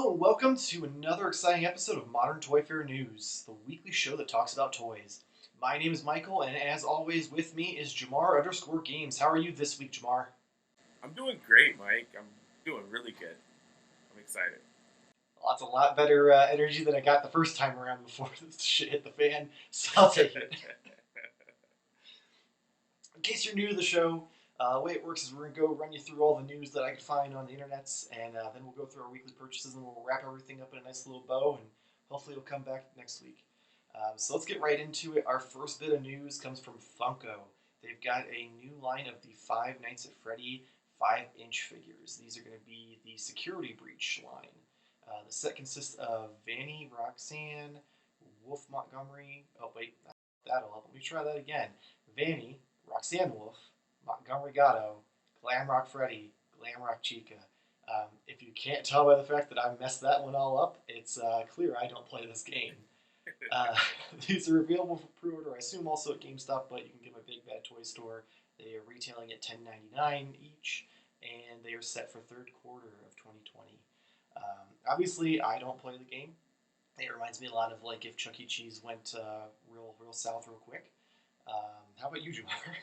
Hello and welcome to another exciting episode of Modern Toyfare News, the weekly show that talks about toys. My name is Michael, and as always, with me is Jamar_Games. How are you this week, Jamar? I'm doing great, Mike. I'm doing really good. I'm excited. Lots a lot better energy than I got the first time around before this shit hit the fan, so I'll take it. In case you're new to the show, the way it works is we're going to go run you through all the news that I can find on the internets, and then we'll go through our weekly purchases, and we'll wrap everything up in a nice little bow, and hopefully it'll come back next week. So let's get right into it. Our first bit of news comes from Funko. They've got a new line of the Five Nights at Freddy 5-inch figures. These are going to be the Security Breach line. The set consists of Vanny, Roxanne, Wolf Montgomery. Oh, wait, that'll help. Let me try that again. Vanny, Roxanne Wolf, Montgomery Gatto, Glamrock Freddy, Glamrock Chica. If you can't tell by the fact that I messed that one all up, it's clear I don't play this game. These are available for pre-order, I assume also at GameStop, but you can get them at Big Bad Toy Store. They are retailing at $10.99 each, and they are set for third quarter of 2020. Obviously, I don't play the game. It reminds me a lot of like if Chuck E. Cheese went real south real quick. How about you, Jamar?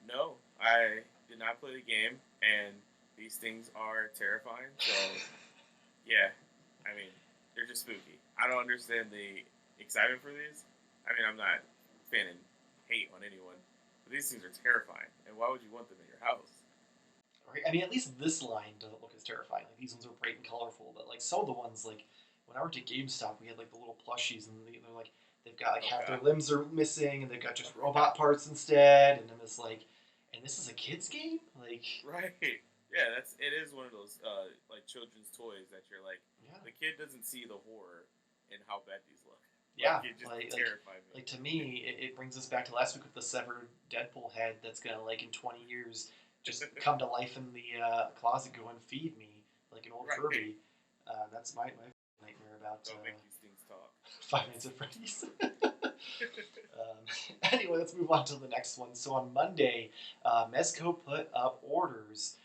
No, I did not play the game, and these things are terrifying. So, yeah, I mean, they're just spooky. I don't understand the excitement for these. I mean, I'm not fanning hate on anyone, but these things are terrifying. And why would you want them in your house? Right? I mean, at least this line doesn't look as terrifying. Like these ones are bright and colorful, but like some of the ones, like when I worked at GameStop, we had like the little plushies, and they're like they've got like Oh half their God, limbs are missing, and they've got just robot parts instead. And I'm just like, and this is a kids game, like right? Yeah, it is one of those like children's toys that you're like, yeah, the kid doesn't see the horror in how bad these look. yeah, Like it just like terrified me. like to me, it brings us back to last week with the severed Deadpool head that's gonna like in 20 years just come to life in the closet, go and feed me like an old Right. Furby. That's my nightmare about Don't make these things talk. Five Nights at Freddy's. Anyway, let's move on to the next one. So on Monday, Mezco put up orders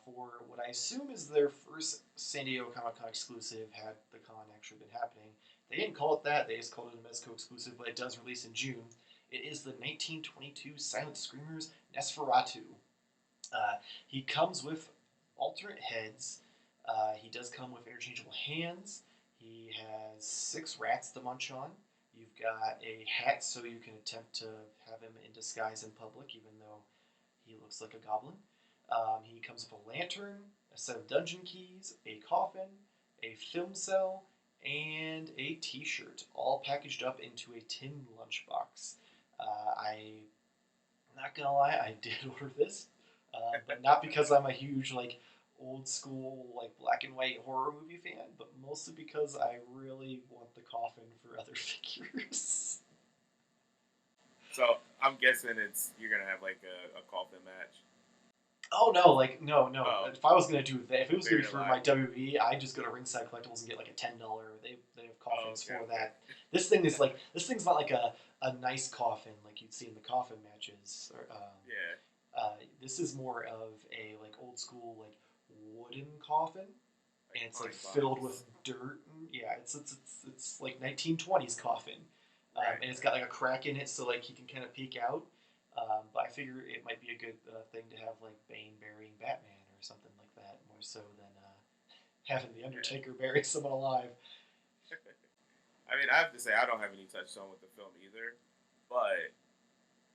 for what I assume is their first San Diego Comic Con exclusive, had the con actually been happening. They didn't call it that, they just called it a Mezco exclusive, but it does release in June. It is the 1922 Silent Screamers Nosferatu. He comes with alternate heads. He does come with interchangeable hands. He has 6 rats to munch on. You've got a hat so you can attempt to have him in disguise in public, even though he looks like a goblin. He comes with a lantern, a set of dungeon keys, a coffin, a film cell, and a T-shirt, all packaged up into a tin lunchbox. I'm not gonna lie, I did order this, but not because I'm a huge like old school like black and white horror movie fan, but mostly because I really want the coffin for other figures. So I'm guessing you're gonna have like a coffin match. Oh no, like no. Oh, If I was gonna do that, if it was gonna be buried for alive. my WB, I'd just go to Ringside Collectibles and get like a $10. They have Oh, coffins okay, for okay. that. This thing's not like a nice coffin like you'd see in the coffin matches. Yeah, This is more of a like old school like wooden coffin, like and it's like pine filled with box. dirt. And, yeah, it's like 1920s coffin, Right, and it's got right. like a crack in it so like he can kind of peek out. But I figure it might be a good thing to have like Bane burying Batman or something like that, more so than having the Yeah. Undertaker bury someone alive. I mean, I have to say I don't have any touchstone with the film either, but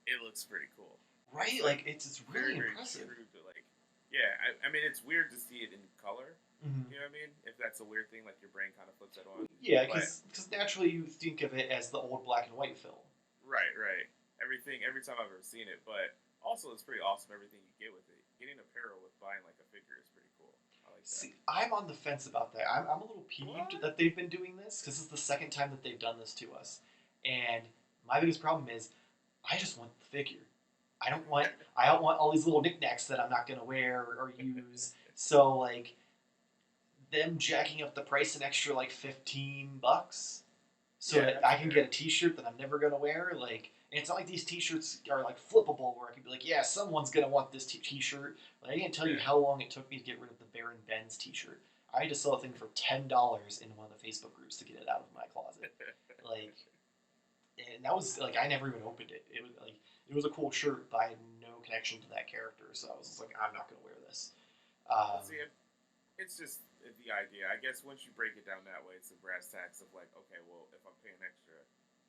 it looks pretty cool. Right? It's like Like it's very really very impressive. true to like. Yeah, I mean it's weird to see it in color. Mm-hmm. You know what I mean? If that's a weird thing, like your brain kind of flips it on. Yeah, But because naturally you think of it as the old black and white film. right, right. Every time I've ever seen it, but also it's pretty awesome everything you get with it. Getting apparel with buying like a figure is pretty cool. I like that. See, I'm on the fence about that. I'm a little peeved What? that they've been doing this because it's the second time that they've done this to us. And my biggest problem is I just want the figure. I don't want all these little knickknacks that I'm not gonna wear or use. So like them jacking up the price an extra like $15 so Yeah, that that's I can get fair. a T-shirt that I'm never gonna wear. Like, and it's not like these T-shirts are like flippable where I could be like, yeah, someone's gonna want this T-shirt. Like, I can't tell you Yeah. how long it took me to get rid of the Baron Benz T-shirt. I had to sell a thing for $10 in one of the Facebook groups to get it out of my closet. Like, and that was like I never even opened it. It was like it was a cool shirt, but I had no connection to that character, so I was just like, I'm not gonna wear this. See, it's just the idea. I guess once you break it down that way, it's the brass tacks of like, okay, well, if I'm paying extra,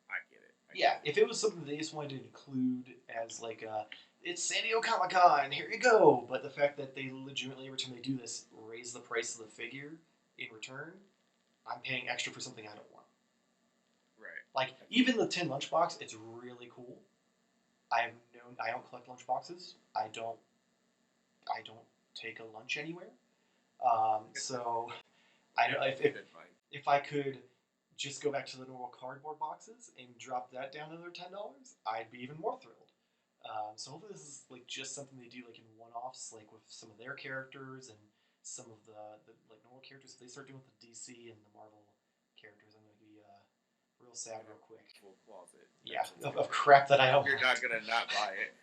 I get it. Yeah, if it was something they just wanted to include as like it's San Diego Comic Con, here you go. But the fact that they legitimately every time they do this raise the price of the figure in return, I'm paying extra for something I don't want. Right. Like even the tin lunchbox, it's really cool. I don't collect lunchboxes. I don't take a lunch anywhere. So if I could just go back to the normal cardboard boxes and drop that down another $10, I'd be even more thrilled. So hopefully this is like just something they do like in one-offs, like with some of their characters and some of the like normal characters. If they start doing with the DC and the Marvel characters, I'm gonna be real sad real quick. Full closet. Yeah, of crap that I don't. You're not gonna not buy it.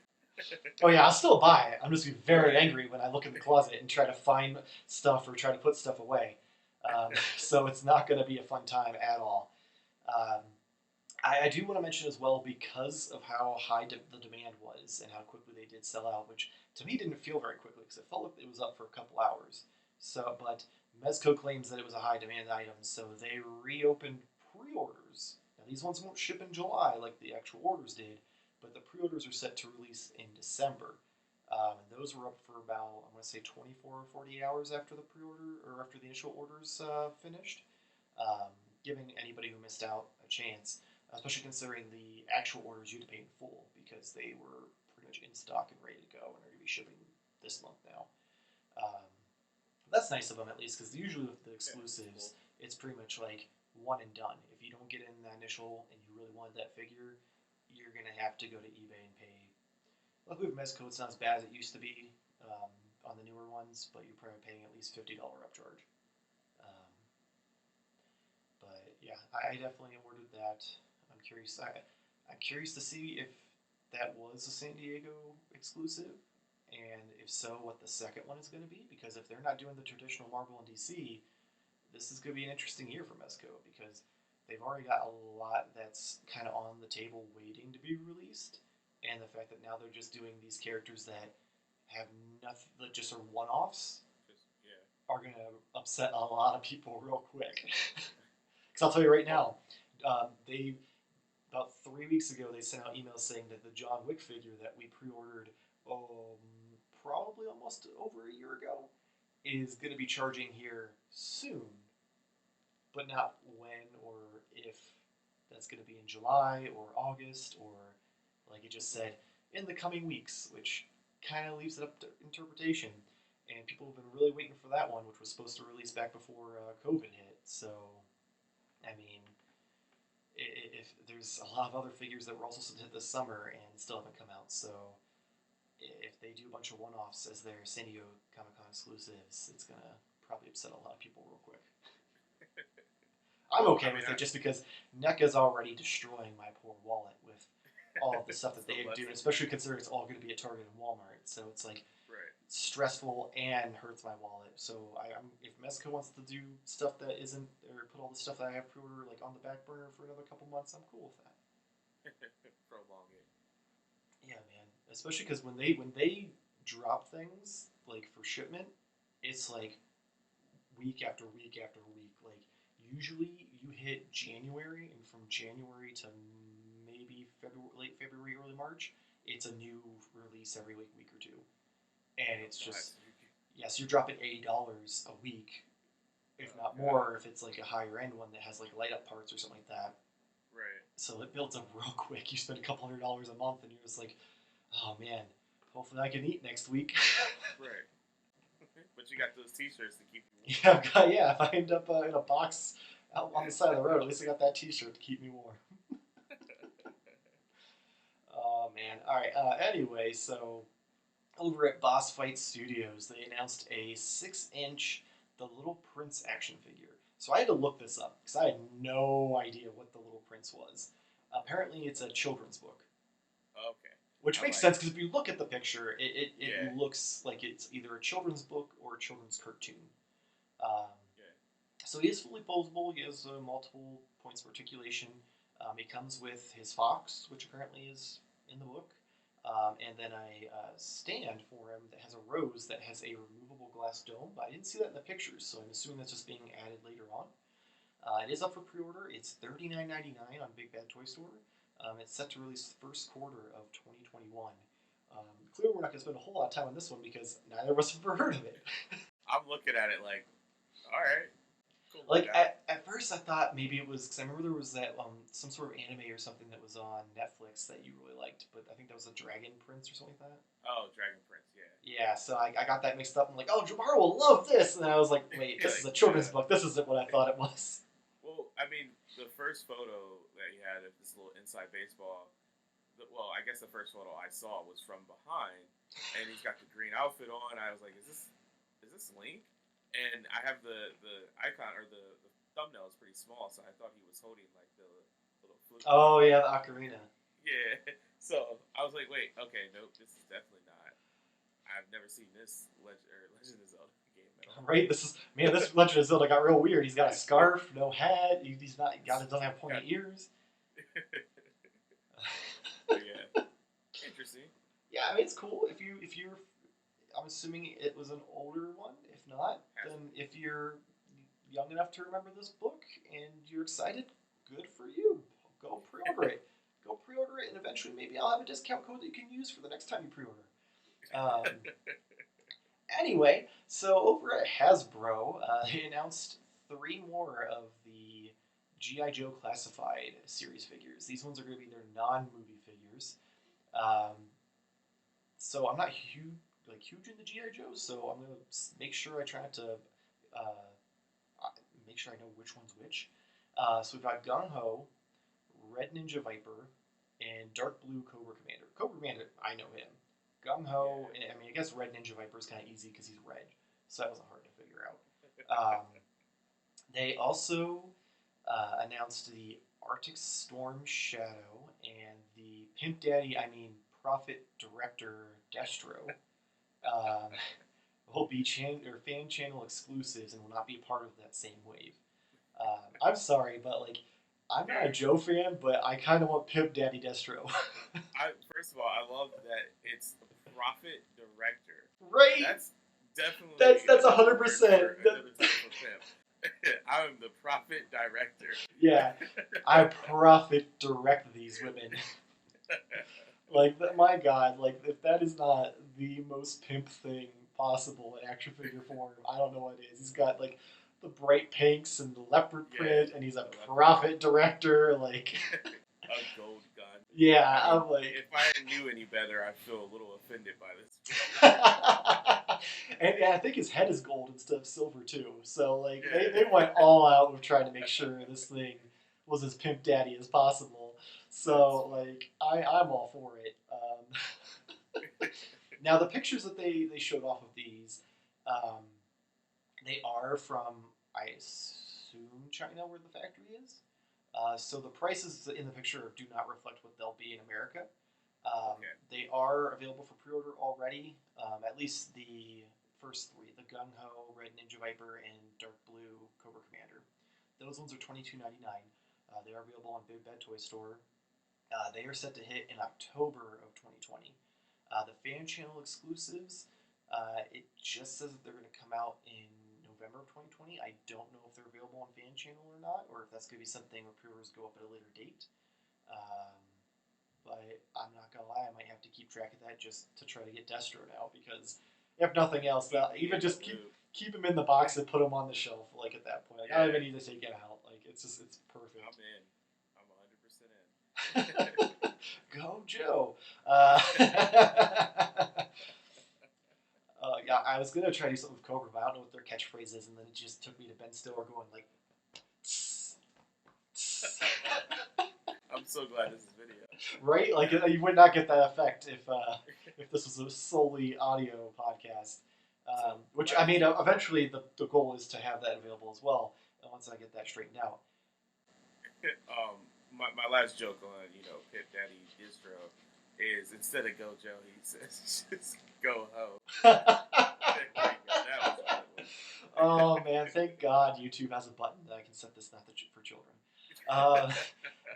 Oh yeah, I'll still buy it. I'm just gonna be very angry when I look in the closet and try to find stuff or try to put stuff away. So it's not going to be a fun time at all. I do want to mention as well, because of how high the demand was and how quickly they did sell out, which to me didn't feel very quickly because it felt like it was up for a couple hours. So, but Mezco claims that it was a high demand item, so they reopened pre-orders. Now these ones won't ship in July like the actual orders did, but the pre-orders are set to release in December. And those were up for about, I'm going to say 24 or 48 hours after the pre-order, or after the initial orders finished, giving anybody who missed out a chance, especially considering the actual orders you had to pay in full, because they were pretty much in stock and ready to go, and are going to be shipping this month now. That's nice of them, at least, because usually with the exclusives, it's pretty much like one and done. If you don't get in that initial and you really wanted that figure, you're going to have to go to eBay and pay. Luckily with Mezco, it's not as bad as it used to be on the newer ones, but you're probably paying at least $50 upcharge. But yeah, I definitely ordered that. I'm curious. I'm curious to see if that was a San Diego exclusive, and if so, what the second one is going to be. Because if they're not doing the traditional Marvel and DC, this is going to be an interesting year for Mezco, because they've already got a lot that's kind of on the table waiting to be released. And the fact that now they're just doing these characters that have nothing, that just are one-offs, are going to upset a lot of people real quick. Because I'll tell you right now, they about 3 weeks ago they sent out emails saying that the John Wick figure that we pre-ordered probably almost over a year ago is going to be charging here soon, but not when or if that's going to be in July or August, or like it just said, in the coming weeks, which kind of leaves it up to interpretation. And people have been really waiting for that one, which was supposed to release back before COVID hit. So, I mean, if there's a lot of other figures that were also supposed to hit this summer and still haven't come out. So, if they do a bunch of one-offs as their San Diego Comic-Con exclusives, it's going to probably upset a lot of people real quick. I'm okay with it just because NECA's already destroying my poor wallet with all of the stuff that they do, especially considering it's all going to be at Target and Walmart. So it's like stressful and hurts my wallet. So if Mezco wants to do stuff that isn't, or put all the stuff that I have pre-ordered like on the back burner for another couple months, I'm cool with that. Prolong it. Yeah, man. Especially because when they drop things like for shipment, it's like week after week after week. Like usually you hit January, and from January to maybe late February, early March, it's a new release every week or two. And it's just, yes, you're dropping $80 a week, if not more, if it's like a higher end one that has like light up parts or something like that. Right. So it builds up real quick. You spend a couple $100 a month, and you're just like, oh man, hopefully I can eat next week. Right. But you got those T-shirts to keep you warm. Yeah, if I end up in a box out on the side of the road, at least I got that T-shirt to keep me warm. Oh man. All right. Anyway, so over at Boss Fight Studios, they announced a 6-inch The Little Prince action figure. So I had to look this up because I had no idea what The Little Prince was. Apparently, it's a children's book. Okay. Which makes sense because if you look at the picture, it looks like it's either a children's book or a children's cartoon. So he is fully posable. He has multiple points of articulation. He comes with his fox, which apparently is in the book, and then a stand for him that has a rose that has a removable glass dome. But I didn't see that in the pictures, so I'm assuming that's just being added later on. It is up for pre-order. It's $39.99 on Big Bad Toy Store. It's set to release the first quarter of 2021. Clearly, we're not going to spend a whole lot of time on this one because neither of us have ever heard of it. I'm looking at it like, all right. Cool, like at first, I thought maybe it was because I remember there was that some sort of anime or something that was on Netflix that you really liked, but I think that was a Dragon Prince or something like that. Oh, Dragon Prince, yeah. Yeah, so I got that mixed up. I'm like, oh, Jamar will love this, and I was like, wait, this is a children's book. This isn't what I thought it was. Well, I mean, the first photo that you had of this little inside baseball. Well, I guess the first photo I saw was from behind, and he's got the green outfit on. I was like, is this Link? And I have the icon or the thumbnail is pretty small, so I thought he was holding like the little flip. Oh yeah, the ocarina. Yeah. So I was like, wait, okay, nope, this is definitely not. I've never seen this Legend of Zelda game at all. Right. This Legend of Zelda got real weird. He's got a scarf, no hat. He's not. Doesn't have pointy ears. Yeah. Interesting. Yeah, I mean it's cool. If you're, I'm assuming it was an older one. If not, then if you're young enough to remember this book and you're excited, good for you. Go pre-order it. Go pre-order it, and eventually maybe I'll have a discount code that you can use for the next time you pre-order. Anyway, so over at Hasbro, they announced 3 more of the G.I. Joe Classified series figures. These ones are going to be their non-movie figures. So I'm not huge into G.I. Joe, so I'm going to make sure I try to make sure I know which one's which. So we've got Gung Ho, Red Ninja Viper, and Dark Blue Cobra Commander. Cobra Commander, I know him. Gung Ho, I mean, I guess Red Ninja Viper is kind of easy because he's red, so that wasn't hard to figure out. They also announced the Arctic Storm Shadow and the Pimp Daddy, Prophet Director Destro. Will be fan channel exclusives and will not be a part of that same wave. I'm sorry, but I'm not a Joe fan, but I kind of want Pimp Daddy Destro. First of all, I love that it's Prophet Director. Right. That's definitely that's 100%. I'm the Prophet Director. Yeah, I Prophet direct these women. My God, if that is not the most pimp thing possible in action figure form, I don't know what it is. He's got the bright pinks and the leopard print, and he's a Prophet Director. A gold gun. Yeah, I'm if I knew any better, I'd feel a little offended by this. And I think his head is gold instead of silver too. So they went all out with trying to make sure this thing was as pimp daddy as possible. So I'm all for it. Now the pictures that they showed off of these, they are from, I assume, China, where the factory is. So the prices in the picture do not reflect what they'll be in America. They are available for pre-order already. At least the first 3, the Gung Ho, Red Ninja Viper, and Dark Blue Cobra Commander. Those ones are $22.99. They are available on Big Bad Toy Store. They are set to hit in October of 2020. The fan channel exclusives, it just says that they're going to come out in November of 2020. I don't know if they're available on fan channel or not, or if that's going to be something where pre-orders go up at a later date. But I'm not going to lie, I might have to keep track of that just to try to get Destro now, because if nothing else, even just keep him in the box and put him on the shelf, at that point. I don't even need to take it out. It's perfect. I'm in. I'm 100% in. Go Joe. Yeah, I was going to try to do something with Cobra, but I don't know what their catchphrase is, and then it just took me to Ben Stiller going tss, tss. I'm so glad this is video. Right? You would not get that effect if this was a solely audio podcast. Which, eventually the goal is to have that available as well, and once I get that straightened out. My last joke on, Pip Daddy Distro is, instead of Go Joe, he says just Go Ho. Oh man, thank God YouTube has a button that I can set this not for children. Uh,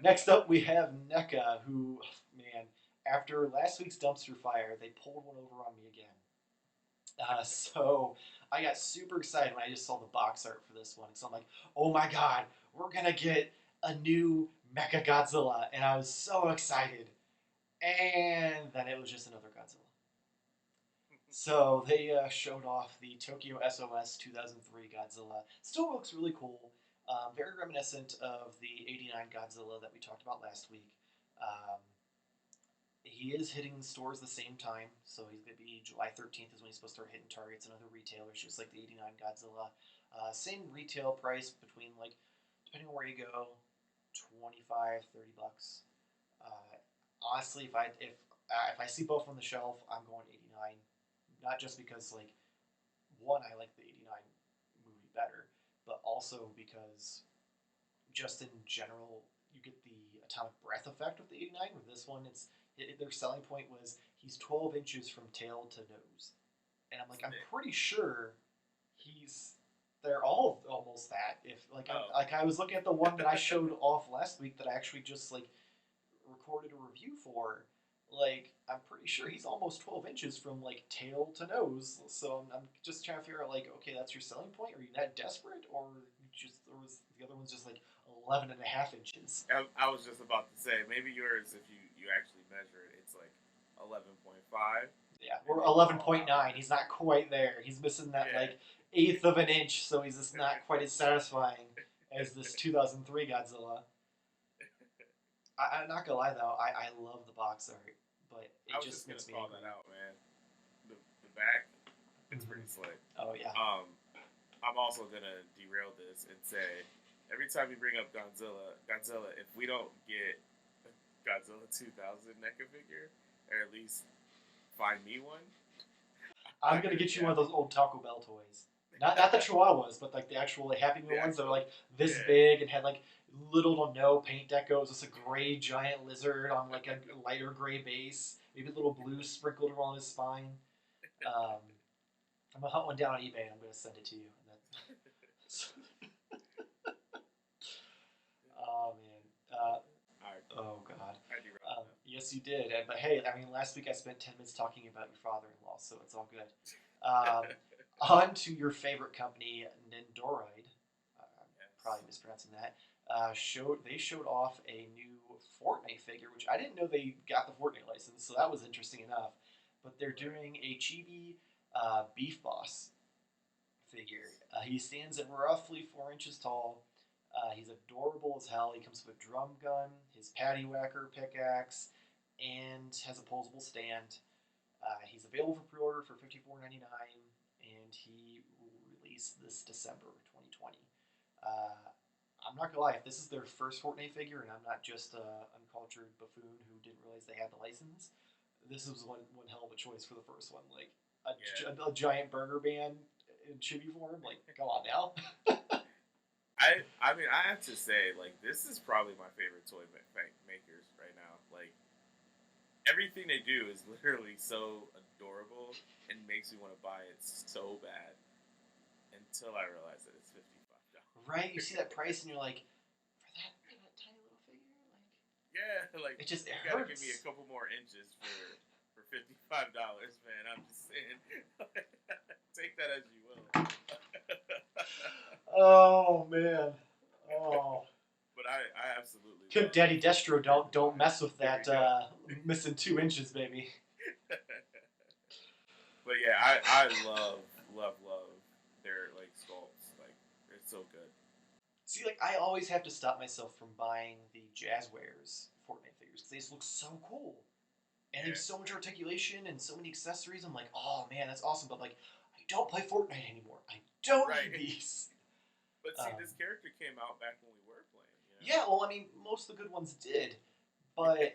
Next up, we have NECA, who, man, after last week's dumpster fire, they pulled one over on me again. So I got super excited when I just saw the box art for this one. So I'm like, oh my God, we're gonna get a new Mecha Godzilla, and I was so excited. And then it was just another Godzilla. So they showed off the Tokyo SOS 2003 Godzilla. Still looks really cool. Very reminiscent of the '89 Godzilla that we talked about last week. Um, he is hitting stores the same time, so he's going to be July 13th is when he's supposed to start hitting Targets and other retailers, just like the '89 Godzilla. Same retail price between, like, depending on where you go, 25, $30. Honestly, if I see both on the shelf, I'm going 89. Not just because, like, one, I like the '89 movie better, but also because just in general, you get the atomic breath effect with the '89. With this one, their selling point was he's 12 inches from tail to nose, and I'm like, I'm pretty sure they're all almost that. If like I was looking at the one that I showed off last week that I actually just like recorded a review for. Like, I'm pretty sure he's almost 12 inches from, like, tail to nose. So I'm just trying to figure out, like, okay, that's your selling point? Are you that desperate? Or was the other one's just, like, 11 and a half inches? I was just about to say, maybe yours, if you actually measure it, it's like 11.5. Yeah, or 11.9. He's not quite there. He's missing that, like, eighth of an inch, so he's just not quite as satisfying as this 2003 Godzilla. I'm not gonna lie though, I love the box art, but it just makes me angry. I was just gonna call that out, man. The back, it's pretty slick. Oh yeah. I'm also gonna derail this and say, every time you bring up Godzilla, if we don't get a Godzilla 2000 NECA figure, or at least find me one, I'm gonna get you one of those old Taco Bell toys. Not the Chihuahuas, but like the actual like Happy Meal ones that are like this big and had like little to no paint deco. Just a gray giant lizard on like a lighter gray base, maybe a little blue sprinkled around his spine. I'm gonna hunt one down on eBay and I'm gonna send it to you. Oh man. Oh god. Yes, you did. But hey, I mean, last week I spent 10 minutes talking about your father-in-law, so it's all good. On to your favorite company, Nendoroid. Probably mispronouncing that. They showed off a new FORTNITE figure, which I didn't know they got the FORTNITE license, so that was interesting enough. But they're doing a chibi Beef Boss figure. He stands at roughly 4 inches tall. He's adorable as hell. He comes with a drum gun, his patty whacker pickaxe, and has a posable stand. He's available for pre-order for $54.99, and he will release this December 2020. I'm not gonna lie, if this is their first Fortnite figure, and I'm not just an uncultured buffoon who didn't realize they had the license, this was one hell of a choice for the first one. Like a giant burger band in chibi form. Like, come on now. I mean, I have to say, like, this is probably my favorite toy makers right now. Like, everything they do is literally so adorable and makes me want to buy it so bad. Until I realize that it's $55. Right? You see that price and you're like, for that tiny little figure, like. Yeah, like it just you hurts. Gotta give me a couple more inches for $55, man. I'm just saying, take that as you will. Oh man. Oh. But I absolutely. Pimp Daddy Destro, don't mess with that missing 2 inches, baby. But yeah, I love their like sculpts. Like, they're so good. See, like, I always have to stop myself from buying the Jazzwares Fortnite figures because they just look so cool. And they have so much articulation and so many accessories. I'm like, oh man, that's awesome. But like, I don't play Fortnite anymore. I don't need these. But see, this character came out back when we were playing. You know? Yeah, well, I mean, most of the good ones did. But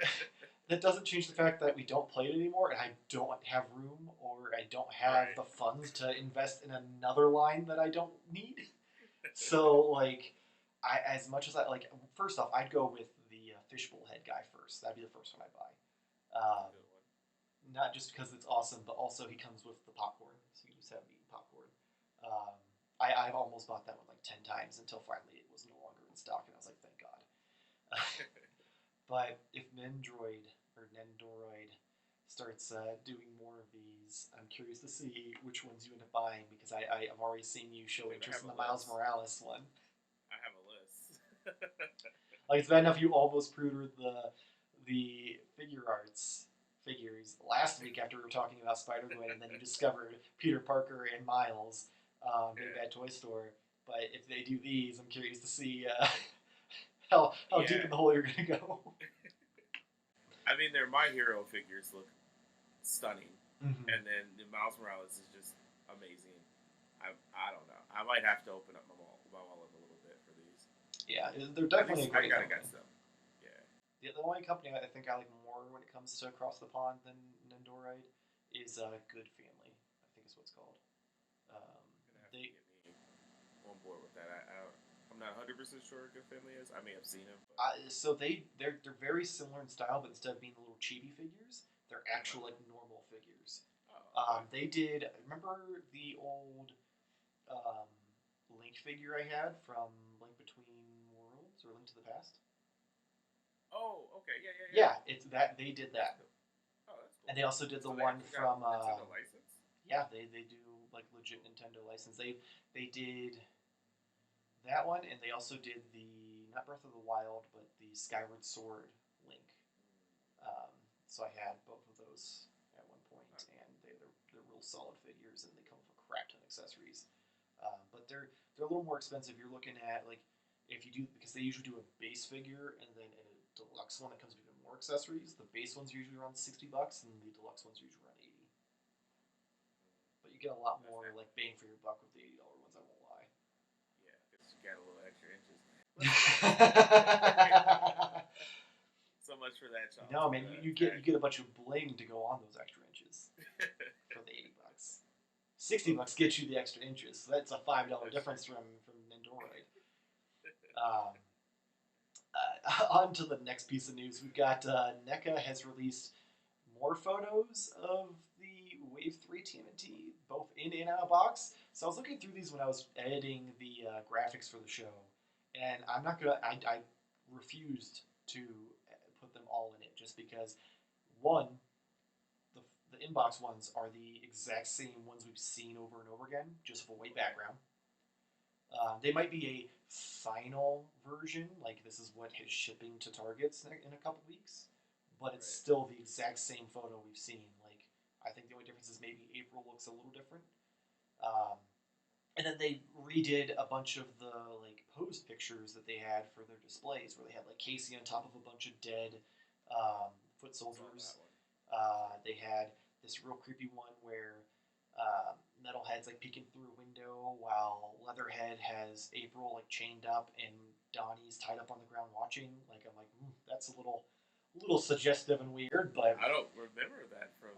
that doesn't change the fact that we don't play it anymore, and I don't have room, or I don't have the funds to invest in another line that I don't need. So, like, as much as first off, I'd go with the fishbowl head guy first. That'd be the first one I'd buy. Not just because it's awesome, but also he comes with the popcorn, so you just have me eating popcorn. I've almost bought that one like 10 times until finally it was no longer in stock, and I was like, thank God. But if Nendoroid starts doing more of these, I'm curious to see which ones you end up buying, because I've already seen you show interest in the Miles Morales one. I have a list. Like, it's bad enough you almost pre-ordered the figures last week after we were talking about Spider-Gwen, and then you discovered Peter Parker and Miles, Big Bad Toy Store. But if they do these, I'm curious to see how deep in the hole you're going to go. I mean, their My Hero figures look stunning, Mm-hmm. and then the Miles Morales is just amazing. I don't know. I might have to open up my wallet a little bit for these. Yeah, they're definitely a great company. I got them. Yeah. The only company I think I like more when it comes to Across the Pond than Nendoroid is Good Family, I think is what it's called. You're gonna have to get me on board with that. I'm not 100% sure what Good Family is. I may have seen them. So they're very similar in style, but instead of being the little chibi figures, they're actual like normal figures. Oh, They did. Remember the old Link figure I had from Link Between Worlds or Link to the Past? Oh, okay, yeah. Yeah, it's that they did that. Oh, that's cool. And they also did the one from Nintendo license. Yeah, they do like legit Nintendo license. They did that one, and they also did the not Breath of the Wild, but the Skyward Sword Link. So I had both of those at one point, and they're real solid figures, and they come with a crap ton of accessories. But they're a little more expensive. You're looking at like if you do, because they usually do a base figure and then a deluxe one that comes with even more accessories. The base ones are usually around $60, and the deluxe ones are usually around $80. But you get a lot more like bang for your buck with the $80 ones. I won't lie. Yeah, because you got a little extra inches. So much for that, Sean. No, man, you get a bunch of bling to go on those extra inches for the $80. $60 gets you the extra inches. So that's a $5 difference from Nendoroid. On to the next piece of news. We've got NECA has released more photos of the Wave 3 TMNT, both in and out of box. So I was looking through these when I was editing the graphics for the show, and I'm not gonna. I refused to put them all in it just because, one, the inbox ones are the exact same ones we've seen over and over again, just with a white background. They might be a final version, like this is what is shipping to Targets in a couple weeks, but it's still the exact same photo we've seen. Like, I think the only difference is maybe April looks a little different. And then they redid a bunch of the like pose pictures that they had for their displays, where they had like Casey on top of a bunch of dead foot soldiers. They had this real creepy one where Metalhead's like peeking through a window while Leatherhead has April like chained up and Donnie's tied up on the ground watching. Like, I'm like, that's a little suggestive and weird, but I don't remember that from.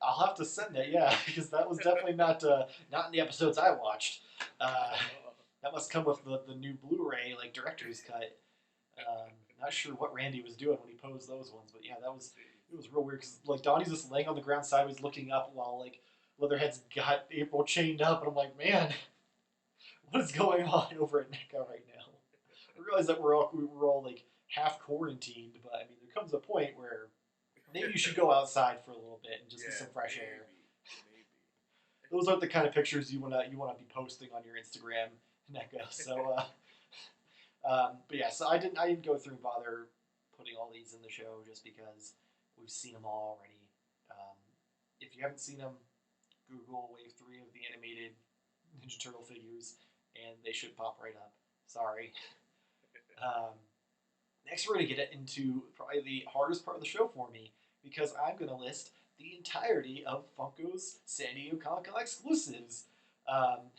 I'll have to send it, yeah, because that was definitely not in the episodes I watched. That must come with the new Blu-ray like director's cut. Not sure what Randy was doing when he posed those ones, but yeah, it was real weird because like Donnie's just laying on the ground sideways looking up while like Leatherhead's got April chained up, and I'm like, man, what is going on over at NECA right now? I realize that we're all like half quarantined, but I mean there comes a point where maybe you should go outside for a little bit and just get some fresh air. Maybe. Those aren't the kind of pictures you wanna be posting on your Instagram, NECA. So, but yeah, so I didn't go through and bother putting all these in the show just because we've seen them all already. If you haven't seen them, Google Wave 3 of the animated Ninja Turtle figures, and they should pop right up. Sorry. Next, we're going to get into probably the hardest part of the show for me, because I'm going to list the entirety of Funko's San Diego Comic-Con exclusives. I'm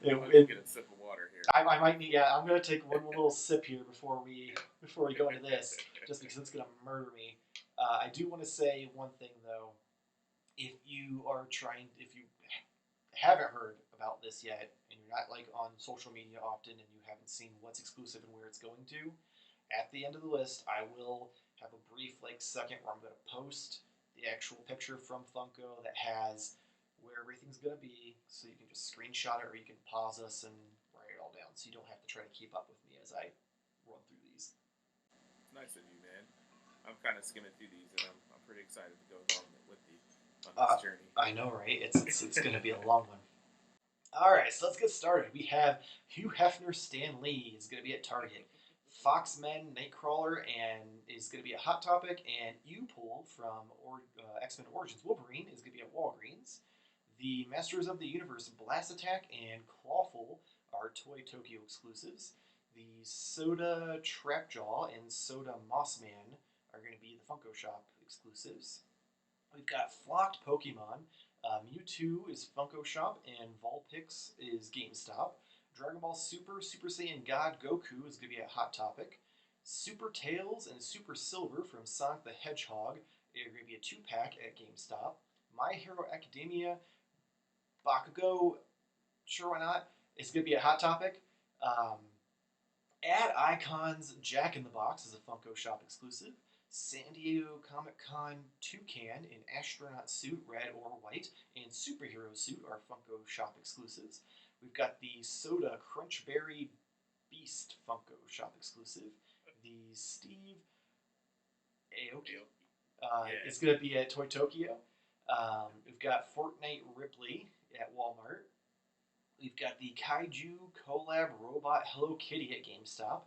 going to get a sip of water here. I might need. Yeah, I'm going to take one little sip here before we go into this, just because it's going to murder me. I do want to say one thing though. If you haven't heard about this yet, and you're not like on social media often, and you haven't seen what's exclusive and where it's going to, at the end of the list, I will have a brief like second where I'm going to post the actual picture from Funko that has where where everything's going to be, so you can just screenshot it or you can pause us and write it all down, so you don't have to try to keep up with me as I run through these. Nice of you, man. I'm kind of skimming through these, and I'm pretty excited to go along with you on this journey. I know, right? It's going to be a long one. All right, so let's get started. We have Hugh Hefner Stan Lee is going to be at Target. Foxmen Nightcrawler and is going to be a Hot Topic, and U-Pull from X-Men Origins Wolverine is going to be at Walgreens. The Masters of the Universe Blast Attack and Clawful are Toy Tokyo exclusives. The Soda Trapjaw and Soda Mossman are going to be the Funko Shop exclusives. We've got Flocked Pokemon. Mewtwo is Funko Shop, and Vulpix is GameStop. Dragon Ball Super, Super Saiyan God Goku is going to be a Hot Topic. Super Tails and Super Silver from Sonic the Hedgehog are going to be a 2-pack at GameStop. My Hero Academia Bakugo, sure why not, is going to be a Hot Topic. Ad Icons Jack in the Box is a Funko Shop exclusive. San Diego Comic Con Toucan in astronaut suit, red or white, and superhero suit are Funko Shop exclusives. We've got the Soda Crunchberry Beast Funko Shop exclusive. The Steve Aoki is going to be at Toy Tokyo. We've got Fortnite Ripley at Walmart. We've got the Kaiju Collab Robot Hello Kitty at GameStop.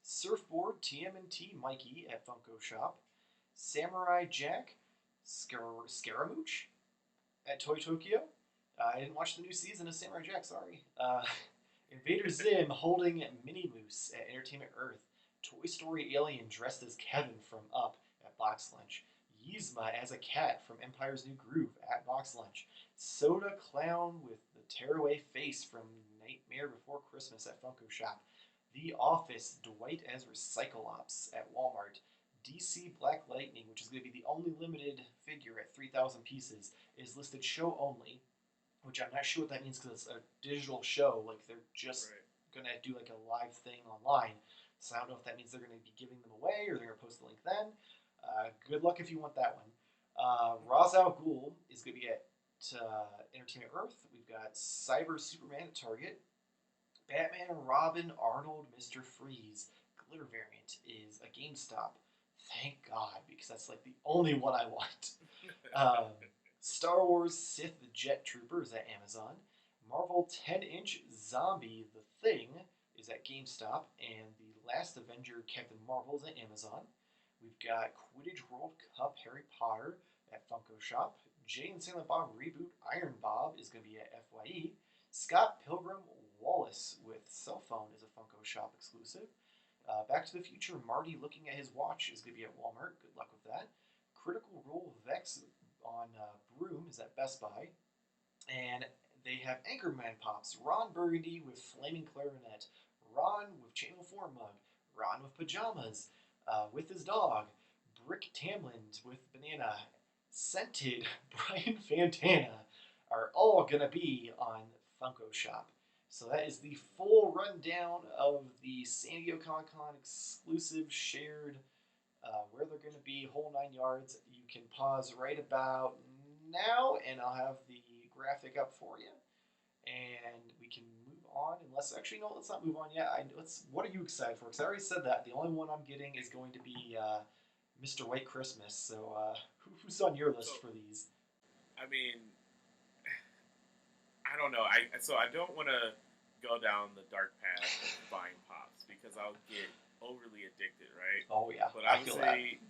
Surfboard TMNT Mikey at Funko Shop. Samurai Jack Scaramouche at Toy Tokyo. I didn't watch the new season of Samurai Jack, sorry. Invader Zim holding Minnie Moose at Entertainment Earth. Toy Story Alien dressed as Kevin from Up at Box Lunch. Yzma as a cat from Empire's New Groove at Box Lunch. Soda Clown with the tearaway face from Nightmare Before Christmas at Funko Shop. The Office Dwight as Recyclops at Walmart. DC Black Lightning, which is going to be the only limited figure at 3,000 pieces, is listed show only, which I'm not sure what that means because it's a digital show. Like, they're just going to do like a live thing online. So I don't know if that means they're going to be giving them away or they're going to post the link then. Good luck if you want that one. Ra's al Ghul is going to be at Entertainment Earth. We've got Cyber Superman at Target. Batman and Robin Arnold Mr. Freeze glitter variant is a GameStop. Thank God, because that's like the only one I want. Star Wars Sith Jet Trooper is at Amazon. Marvel 10-inch Zombie The Thing is at GameStop. And The Last Avenger Captain Marvel is at Amazon. We've got Quidditch World Cup Harry Potter at Funko Shop. Jay and Silent Bob Reboot Iron Bob is going to be at FYE. Scott Pilgrim Wallace with Cell Phone is a Funko Shop exclusive. Back to the Future Marty looking at his watch is going to be at Walmart. Good luck with that. Critical Role Vex on Broom is at Best Buy. And they have Anchorman Pops. Ron Burgundy with Flaming Clarinet. Ron with Channel 4 mug. Ron with pajamas with his dog. Brick Tamland with banana. Scented Brian Fantana are all going to be on Funko Shop. So that is the full rundown of the San Diego Comic-Con exclusive shared, where they're going to be, whole 9 yards. You can pause right about now, and I'll have the graphic up for you. And we can move on, unless, actually, no, let's not move on yet. What are you excited for? Because I already said that. The only one I'm getting is going to be Mr. White Christmas. So who's on your list for these? I mean, I don't know. I don't want to go down the dark path of buying pops because I'll get overly addicted, right? Oh yeah, but obviously,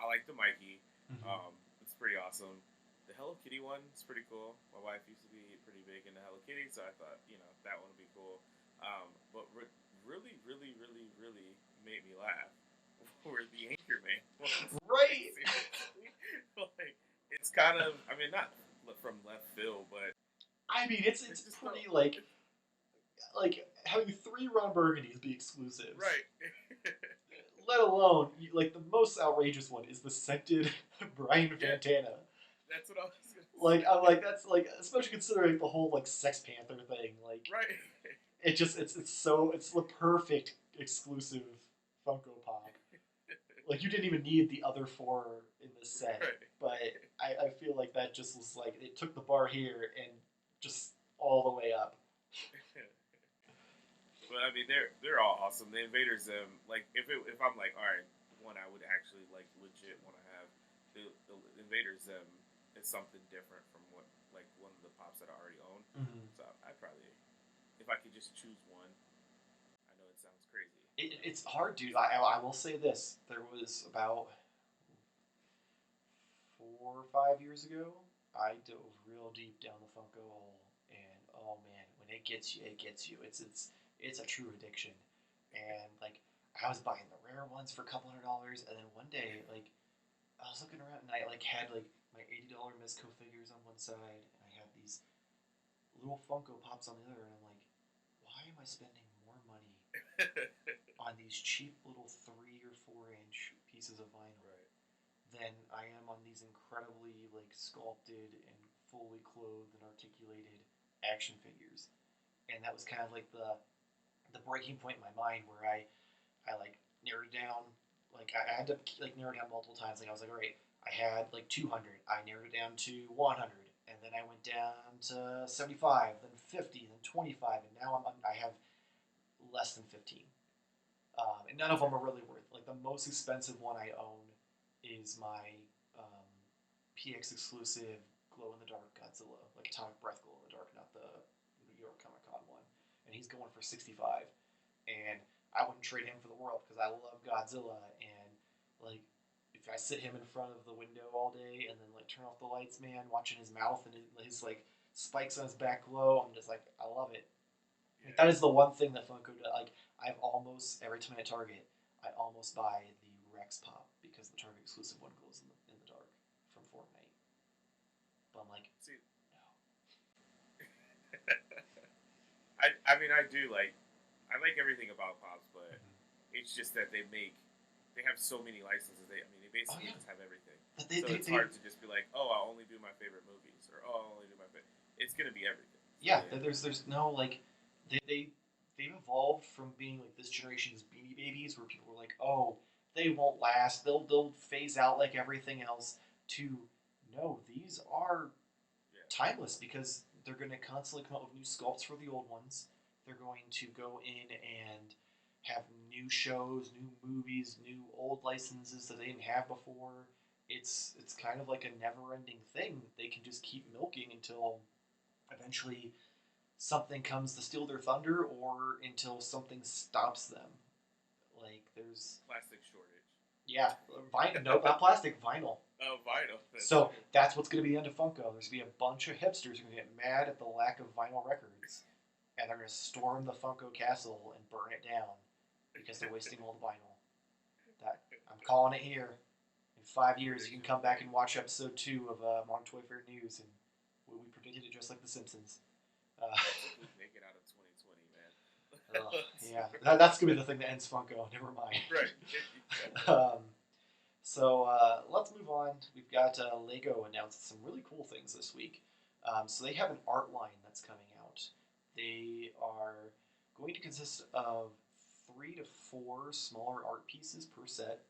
I like the Mikey. Mm-hmm. It's pretty awesome. The Hello Kitty one is pretty cool. My wife used to be pretty big into Hello Kitty, so I thought that one would be cool. But really, really, really, really made me laugh were the Anchorman ones. Right. Like, it's kind of, I mean, not from left field, but I mean, it's pretty like having 3 Ron Burgundies be exclusives, right? Let alone like the most outrageous one is the scented Brian Fantana. That's what I was gonna say. Like I'm like that's like, especially considering the whole like Sex Panther thing, like right. It's the perfect exclusive Funko Pop. Like you didn't even need the other 4 in this set, right. but I feel like that just was like it took the bar here and just all the way up. But I mean, they're all awesome. The Invaders, like if I'm like, all right, one I would actually like legit want to have the Invaders, is something different from what like one of the pops that I already own. Mm-hmm. So I probably, if I could just choose one, I know it sounds crazy. It's hard, dude. I will say this: there was about 4 or 5 years ago, I dove real deep down the Funko hole, and oh man, when it gets you, it gets you. It's a true addiction, and like I was buying the rare ones for a couple $100s, and then one day like I was looking around and I like had like my $80 Mezco figures on one side, and I had these little Funko Pops on the other, and I'm like, why am I spending more money on these cheap little 3 or 4 inch pieces of vinyl Right. than I am on these incredibly like sculpted and fully clothed and articulated action figures. And that was kind of like the breaking point in my mind where I like narrowed it down. Like I had to like narrow it down multiple times. Like I was like, all right, I had like 200. I narrowed it down to 100, and then I went down to 75, then 50, then 25, and now I have less than 15. And none of them are really worth. Like the most expensive one I own is my um, PX exclusive glow in the dark Godzilla, like atomic breath glow in the dark, not the New York Comic Con one. And he's going for 65. And I wouldn't trade him for the world because I love Godzilla. And like, if I sit him in front of the window all day and then like turn off the lights, man, watching his mouth and his like spikes on his back glow, I'm just like, I love it. Like, that is the one thing that Funko does. Like, I've almost every time at Target, I almost buy the Rex Pop because the Target exclusive one glows in the dark from Fortnite. But I'm like, See, no. I mean, I do like, I like everything about Pops, but it's just that they have so many licenses. They basically just have everything. So it's hard to just be like, oh, I'll only do my favorite movies, or oh, I'll only do my favorite. It's gonna be everything. Yeah, there's no like they've evolved from being like this generation's Beanie Babies, where people were like, oh, they won't last, they'll phase out like everything else. To no, these are Yeah. timeless because they're going to constantly come up with new sculpts for the old ones. They're going to go in and have new shows, new movies, new old licenses that they didn't have before. It's kind of like a never-ending thing. They can just keep milking until eventually something comes to steal their thunder or until something stops them. Like there's Plastic shortage. yeah, vinyl. No, not plastic, vinyl. Oh, vinyl. So that's what's going to be into Funko. There's going to be a bunch of hipsters who are going to get mad at the lack of vinyl records, and they're going to storm the Funko castle and burn it down because they're wasting all the vinyl. That I'm calling it here. In 5 years, you can come back and watch episode 2 of Modern Toyfare News, and we predicted it just like The Simpsons. Make it out of 2020, man. Yeah, that's going to be the thing that ends Funko. Never mind. Right. So let's move on. We've got Lego announced some really cool things this week. So they have an art line that's coming out. They are going to consist of 3 to 4 smaller art pieces per set.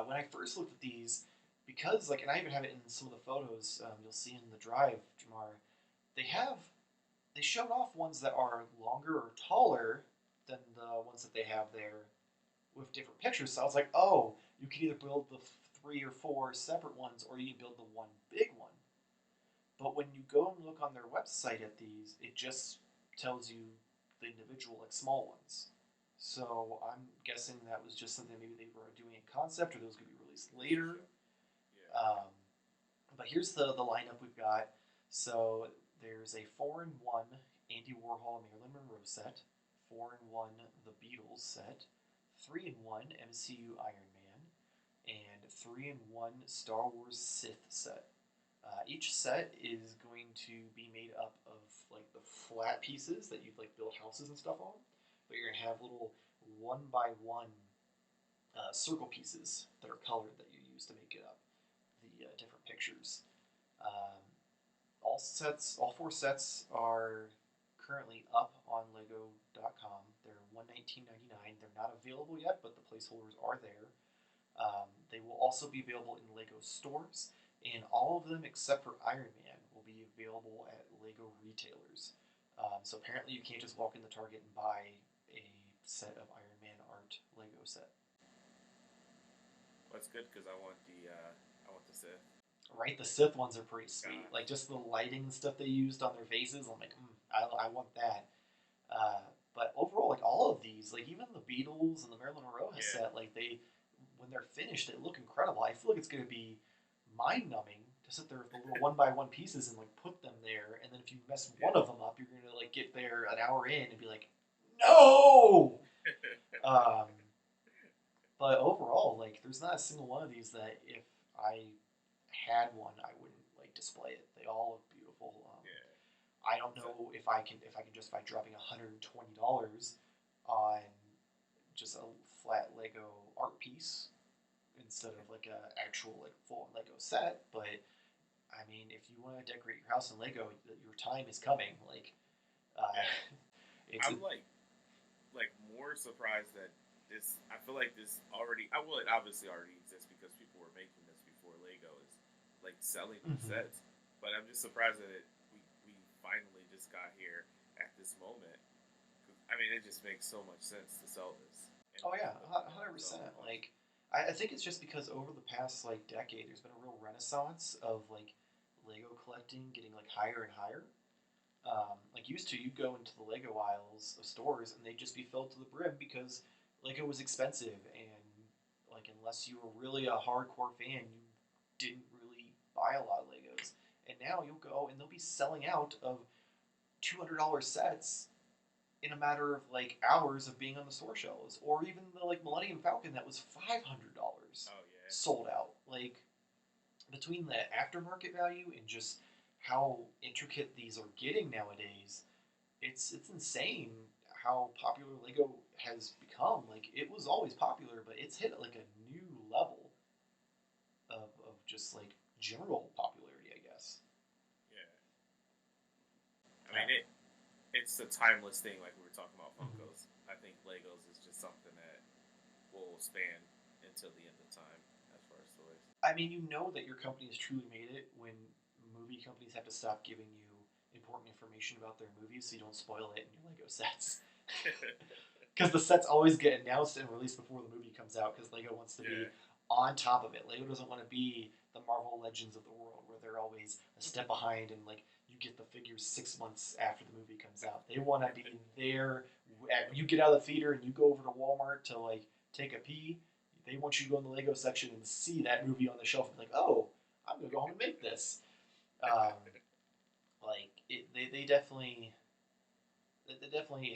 When I first looked at these, because like, and I even have it in some of the photos you'll see in the drive, Jamar. They showed off ones that are longer or taller than the ones that they have there with different pictures. So I was like, oh, you can either build the 3 or 4 separate ones, or you can build the one big one. But when you go and look on their website at these, it just tells you the individual, like small ones. So I'm guessing that was just something maybe they were doing in concept, or those could be released later. Yeah. But here's the lineup we've got. So there's a 4-in-1 Andy Warhol Marilyn Monroe set, 4-in-1 The Beatles set, 3-in-1 MCU Iron Man, and 3-in-1 Star Wars Sith set. Each set is going to be made up of like the flat pieces that you'd like build houses and stuff on, but you're gonna have little 1-by-1 circle pieces that are colored that you use to make it up the different pictures. All 4 sets are currently up on Lego.com. They're $119.99. They're not available yet, but the placeholders are there. They will also be available in Lego stores. and all of them except for Iron Man will be available at Lego retailers. So apparently, you can't just walk into Target and buy a set of Iron Man art Lego set. Well, that's good because I want the Sith. Right, the Sith ones are pretty sweet. God. Like just the lighting and stuff they used on their faces. I'm like, I want that. But overall, like all of these, like even the Beatles and the Marilyn Monroe set, like when they're finished, they look incredible. I feel like it's going to be mind numbing to sit there with the little one by one pieces and like put them there, and then if you mess one of them up, you're going to like get there an hour in and be like, no. But overall, like there's not a single one of these that if I had one, I wouldn't like display it. They all look beautiful. I don't know if I can justify dropping $120 on just a flat Lego art piece instead of like a actual like full Lego set. But I mean, if you want to decorate your house in Lego, your time is coming. Like, I'm like more surprised that this. I feel like this already. It obviously already exists because people were making this before Lego is like selling these sets. But I'm just surprised that we finally just got here at this moment. I mean, it just makes so much sense to sell this. Oh yeah, 100%. Like, I think it's just because over the past like decade, there's been a real renaissance of like Lego collecting getting like higher and higher. Like used to, you'd go into the Lego aisles of stores and they'd just be filled to the brim because Lego was expensive and like unless you were really a hardcore fan, you didn't really buy a lot of Legos. And now you'll go and they'll be selling out of $200 sets in a matter of like hours of being on the store shelves, or even the like Millennium Falcon that was $500 sold out. Like between the aftermarket value and just how intricate these are getting nowadays, it's insane how popular Lego has become. Like it was always popular, but it's hit like a new level of just like general popularity, I guess. Yeah. I mean it's a timeless thing, like we were talking about Funkos. I think Legos is just something that will span until the end of time as far as toys. I mean, you know that your company has truly made it when movie companies have to stop giving you important information about their movies so you don't spoil it in your Lego sets. Because the sets always get announced and released before the movie comes out because Lego wants to be on top of it. Lego doesn't want to be the Marvel Legends of the world where they're always a step behind and like you get the figures 6 months after the movie comes out. They want to be there. You get out of the theater and you go over to Walmart to like take a pee. They want you to go in the Lego section and see that movie on the shelf and be like, oh, I'm gonna go home and make this. They definitely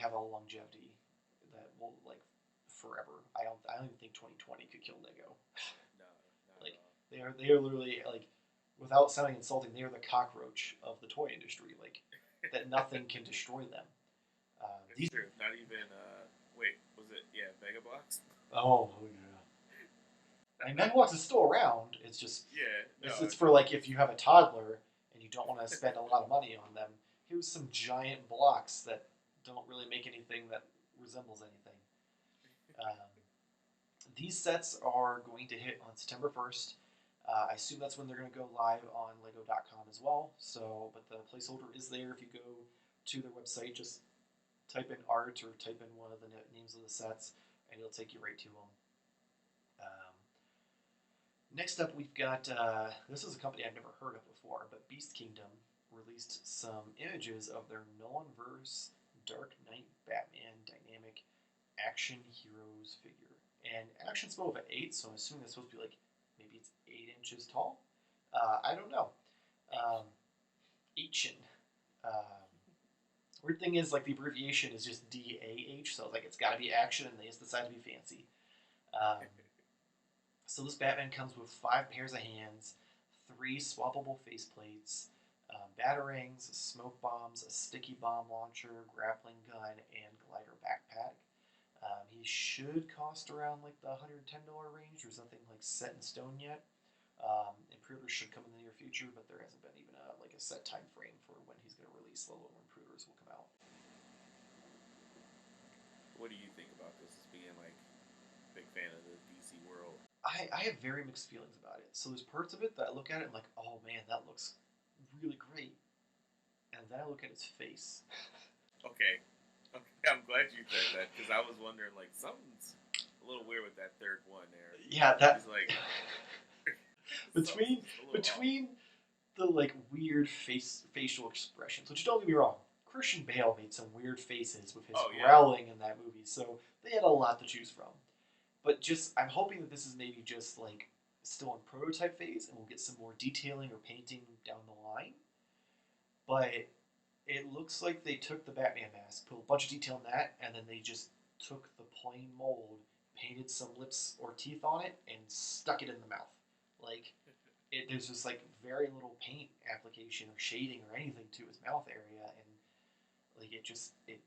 have a longevity that will like forever. I don't even think 2020 could kill Lego. No, like they are literally like, without sounding insulting, they are the cockroach of the toy industry. Like that nothing can destroy them. It's true. Not even wait, was it Mega Bloks? Oh yeah. Mega Bloks is still around. It's just it's for like if you have a toddler and you don't want to spend a lot of money on them. Here's some giant blocks that don't really make anything that resembles anything. These sets are going to hit on September 1st. I assume that's when they're going to go live on Lego.com as well. So, but the placeholder is there. If you go to their website, just type in art or type in one of the names of the sets, and it'll take you right to them. Next up, we've got this is a company I've never heard of before, but Beast Kingdom released some images of their Nolanverse Dark Knight Batman Dynamic Action Heroes figure. And action's spelled with an 8, so I'm assuming that's supposed to be like, maybe it's 8 inches tall? I don't know. Action. Weird thing is, like, the abbreviation is just DAH, so I was like, it's gotta be action, and they just decided to be fancy. So this Batman comes with 5 pairs of hands, 3 swappable faceplates, batarangs, smoke bombs, a sticky bomb launcher, grappling gun, and glider backpack. He should cost around like the $110 range. There's nothing like set in stone yet. And pre-orders should come in the near future, but there hasn't been even a set time frame for when he's going to release, let alone when pre-orders will come out. What do you think about this as being like a big fan of the DC world? I have very mixed feelings about it. So there's parts of it that I look at it and I'm like, oh man, that looks really great. And then I look at his face. Okay. Okay, I'm glad you said that because I was wondering, like, something's a little weird with that third one there. Yeah, that He's like between the like weird facial expressions, which don't get me wrong, Christian Bale made some weird faces with his growling in that movie, so they had a lot to choose from. But just I'm hoping that this is maybe just like still in prototype phase, and we'll get some more detailing or painting down the line. But it looks like they took the Batman mask, put a bunch of detail in that, and then they just took the plain mold, painted some lips or teeth on it, and stuck it in the mouth. Like, there's just like very little paint application or shading or anything to his mouth area, and like it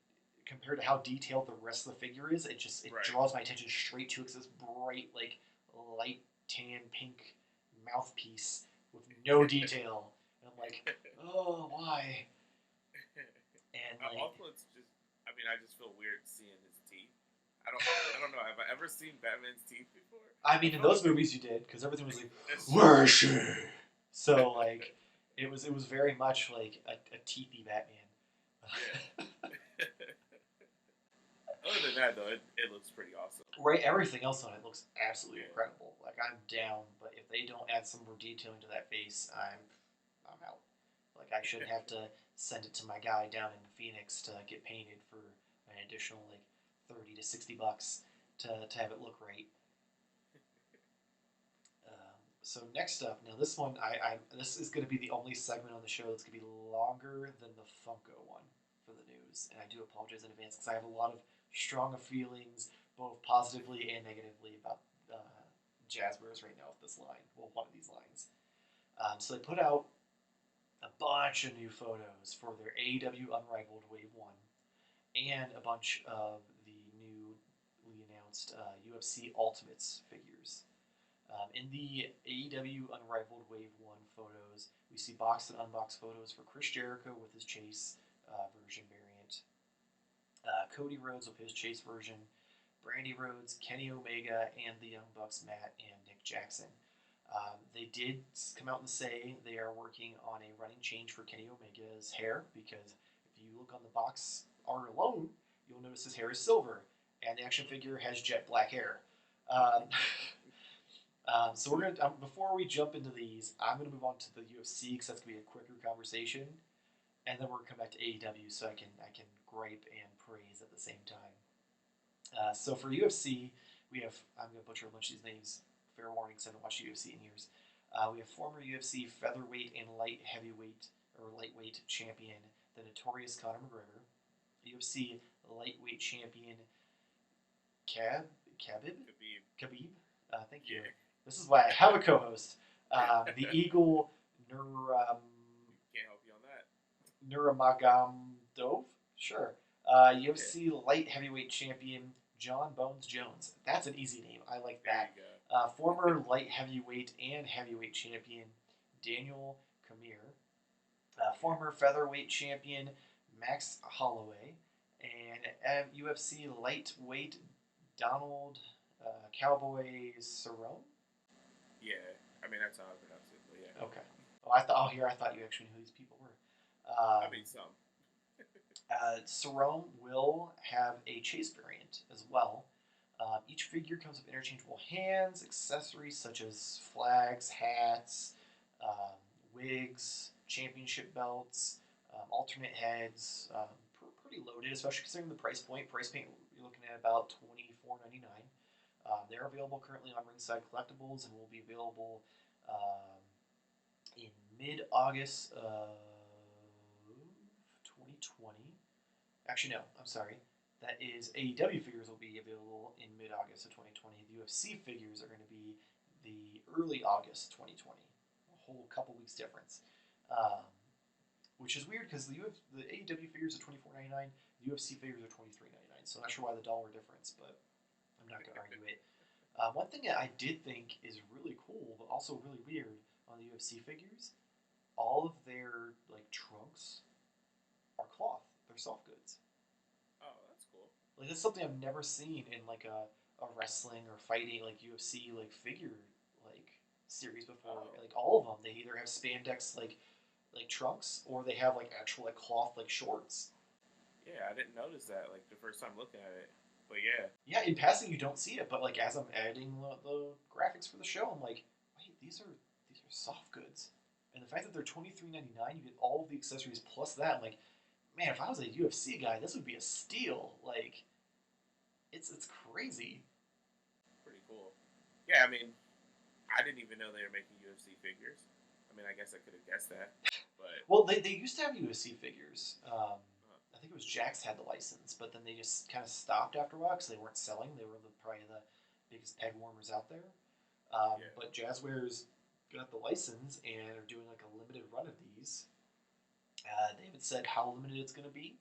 compared to how detailed the rest of the figure is, it draws my attention straight to it. It's this bright, like light tan pink mouthpiece with no detail, and I'm like, oh, why? And like, also, it's just, I mean, I just feel weird seeing his teeth. I don't know. Have I ever seen Batman's teeth before? I mean, in those movies you did, because everything was like, where is she? So like, it was very much like a teethy Batman. Yeah. Other than that, though, it looks pretty awesome. Right, everything else on it looks absolutely incredible. Like, I'm down, but if they don't add some more detailing to that face, I'm out. Like, I should have to send it to my guy down in Phoenix to get painted for an additional like $30 to $60 to have it look right. So next up, now this one, this is going to be the only segment on the show that's going to be longer than the Funko one for the news, and I do apologize in advance because I have a lot of strong feelings, both positively and negatively, about Jazzwares right now with this line. Well, one of these lines. So they put out a bunch of new photos for their AEW Unrivaled Wave 1 and a bunch of the newly announced UFC Ultimates figures. In the AEW Unrivaled Wave 1 photos, we see boxed and unboxed photos for Chris Jericho with his Chase version variant, Cody Rhodes with his Chase version, Brandy Rhodes, Kenny Omega, and the Young Bucks Matt and Nick Jackson. They did come out and say they are working on a running change for Kenny Omega's hair, because if you look on the box art alone, you'll notice his hair is silver, and the action figure has jet black hair. So we're gonna before we jump into these, I'm gonna move on to the UFC because that's gonna be a quicker conversation, and then we're gonna come back to AEW so I can gripe and praise at the same time. So for UFC, we have, I'm gonna butcher a bunch of these names. Fair warning, because I haven't watched UFC in years. We have former UFC featherweight and light heavyweight or lightweight champion, the notorious Conor McGregor, UFC lightweight champion Khabib. Thank you. Yeah. This is why I have a co-host. The Eagle Can't help you on that. Nurmagomedov. Sure. UFC light heavyweight champion John Bones Jones. That's an easy name. I like that. Former light heavyweight and heavyweight champion Daniel Figueroa. Former featherweight champion Max Holloway. And UFC lightweight Donald Cowboy Cerrone. Yeah, I mean that's how I pronounce it. But yeah. Okay. Oh, I thought you actually knew who these people were. I mean some. Cerrone will have a Chase variant as well. Each figure comes with interchangeable hands, accessories such as flags, hats, wigs, championship belts, alternate heads. Pretty loaded, especially considering the price point. Price point, you're looking at about $24.99. They're available currently on Ringside Collectibles and will be available in mid-August of 2020. Actually, no, I'm sorry. That is, AEW figures will be available in mid-August of 2020. The UFC figures are going to be the early August 2020. A whole couple weeks difference. Which is weird because the AEW figures are $24.99, the UFC figures are $23.99. So I'm not sure why the dollar difference, but I'm not going to argue it. One thing that I did think is really cool, but also really weird on the UFC figures, all of their like trunks are cloth. They're soft goods. Oh, that's cool. Like, that's something I've never seen in like a a wrestling or fighting like UFC like figure like series before. Oh, Like all of them, they either have spandex like trunks or they have like actual like cloth like shorts. yeah, I didn't notice that like the first time looking at it, but yeah, Yeah, in passing you don't see it, but like as I'm editing the graphics for the show, I'm like, wait, these are soft goods, and the fact that they're $23.99, you get all of the accessories plus that. I'm like, man, if I was a UFC guy, this would be a steal. Like, it's crazy. pretty cool. Yeah, I mean, I didn't even know they were making UFC figures. I mean, I guess I could have guessed that, but Well, they used to have UFC figures. uh, I think it was Jax had the license, but then they just kind of stopped after a while because they weren't selling. They were probably the biggest peg warmers out there. yeah, But Jazzwares got the license and are doing like a limited run of these. They haven't said how limited it's going to be.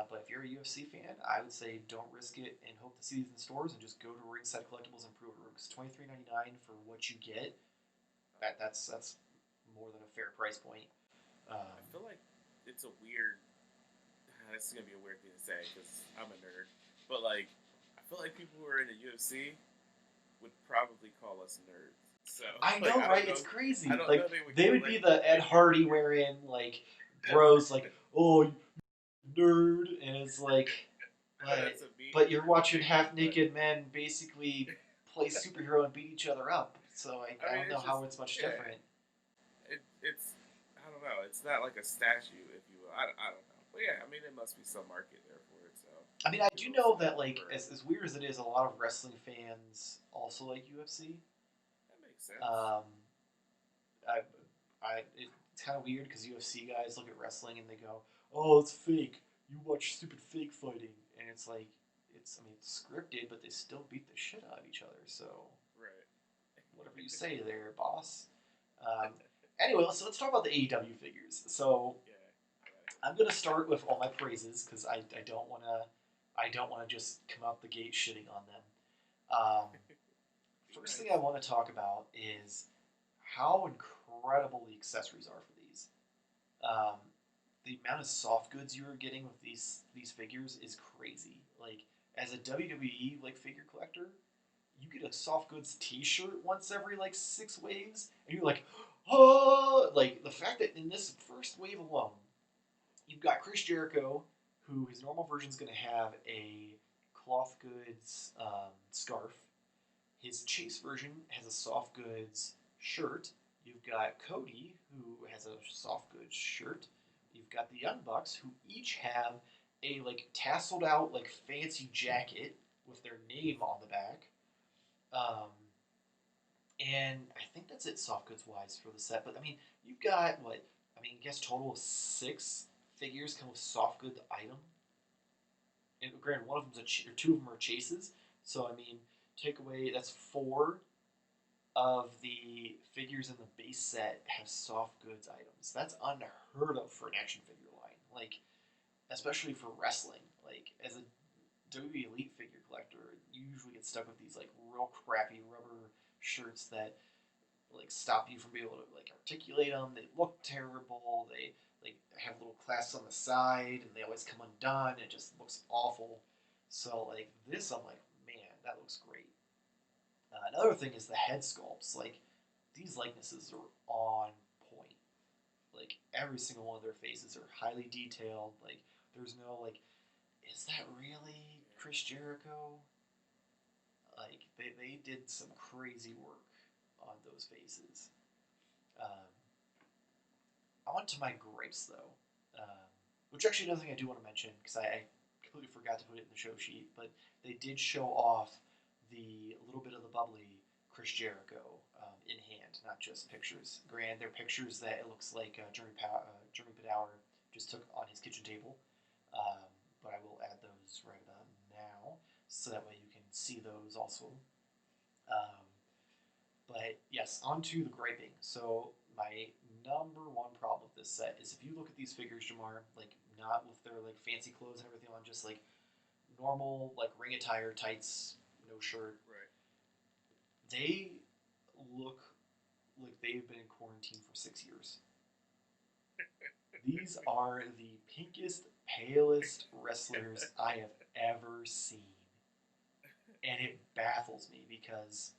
But if you're a UFC fan, I would say don't risk it and hope to see these in stores and just go to Ringside Collectibles and prove it. Because $23.99 for what you get, that's more than a fair price point. I Um, feel like it's a weird. This is gonna be a weird thing to say because I'm a nerd, but like, I feel like people who are in the UFC would probably call us nerds. So I like, know, I don't right? know. It's crazy. I don't know Like they would they would like. be the Ed Hardy wherein like bros like, oh, nerd, and it's like, I know but that's a meme but you're for watching opinion, half but naked men basically play superhero and beat each other up. So I I mean, don't know it's how just it's much yeah. different. It's I don't know. It's not like a statue, if you will. I don't know. But yeah, I mean, there must be some market there for it. So I mean, I do people will know still that like prefer it. as weird as it is, a lot of wrestling fans also like UFC. That makes sense. Um, I it's kind of weird because UFC guys look at wrestling and they go, "Oh, it's fake. You watch stupid fake fighting," and it's like it's I mean it's scripted, but they still beat the shit out of each other. So Right. whatever you say there, boss. Um, anyway, so let's talk about the AEW figures. So Yeah. I gotta hear I'm gonna start with all my praises because I don't wanna just come out the gate shitting on them. Um, it. Be First thing I nice. want to talk about is how incredible the accessories are for these. Um, the amount of soft goods you are getting with these figures is crazy. Like as a WWE like figure collector, you get a soft goods T-shirt once every like 6 waves, and you're like, oh, like the fact that in this first wave alone, you've got Chris Jericho, who his normal version is going to have a cloth goods scarf. His Chase version has a soft goods shirt. You've got Cody, who has a soft goods shirt. You've got the Young Bucks, who each have a like tasseled out like fancy jacket with their name on the back. Um, and I think that's it soft goods wise for the set. But I mean, you've got what? I mean, I guess total of 6 figures come with soft goods item. And granted, one of them's or two of them are chases. So I mean, take away that's 4 of the figures in the base set have soft goods items. That's unheard of for an action figure line. Like, especially for wrestling. Like, as a WWE Elite figure collector, you usually get stuck with these like real crappy rubber shirts that like stop you from being able to like articulate them. They look terrible. They like have little clasps on the side, and they always come undone. It just looks awful. So like this, I'm like, man, that looks great. Another thing is the head sculpts. Like these likenesses are on point. Like every single one of their faces are highly detailed. Like there's no like, is that really Chris Jericho? Like they did some crazy work on those faces. Um, I went to my gripes though, which actually another thing I do want to mention because I completely forgot to put it in the show sheet, but they did show off the little bit of the bubbly Chris Jericho in hand, not just pictures. Granted, they're pictures that it looks like Jeremy Padower just took on his kitchen table, um, but I will add those right about now so that way you can see those also. Um, but yes, on to the griping. So my number one problem with this set is if you look at these figures, Jamar, like not with their like fancy clothes and everything on, just like normal like ring attire, tights, no shirt, Right. they look like they've been in quarantine for 6 years. These are the pinkest, palest wrestlers I have ever seen. and it baffles me because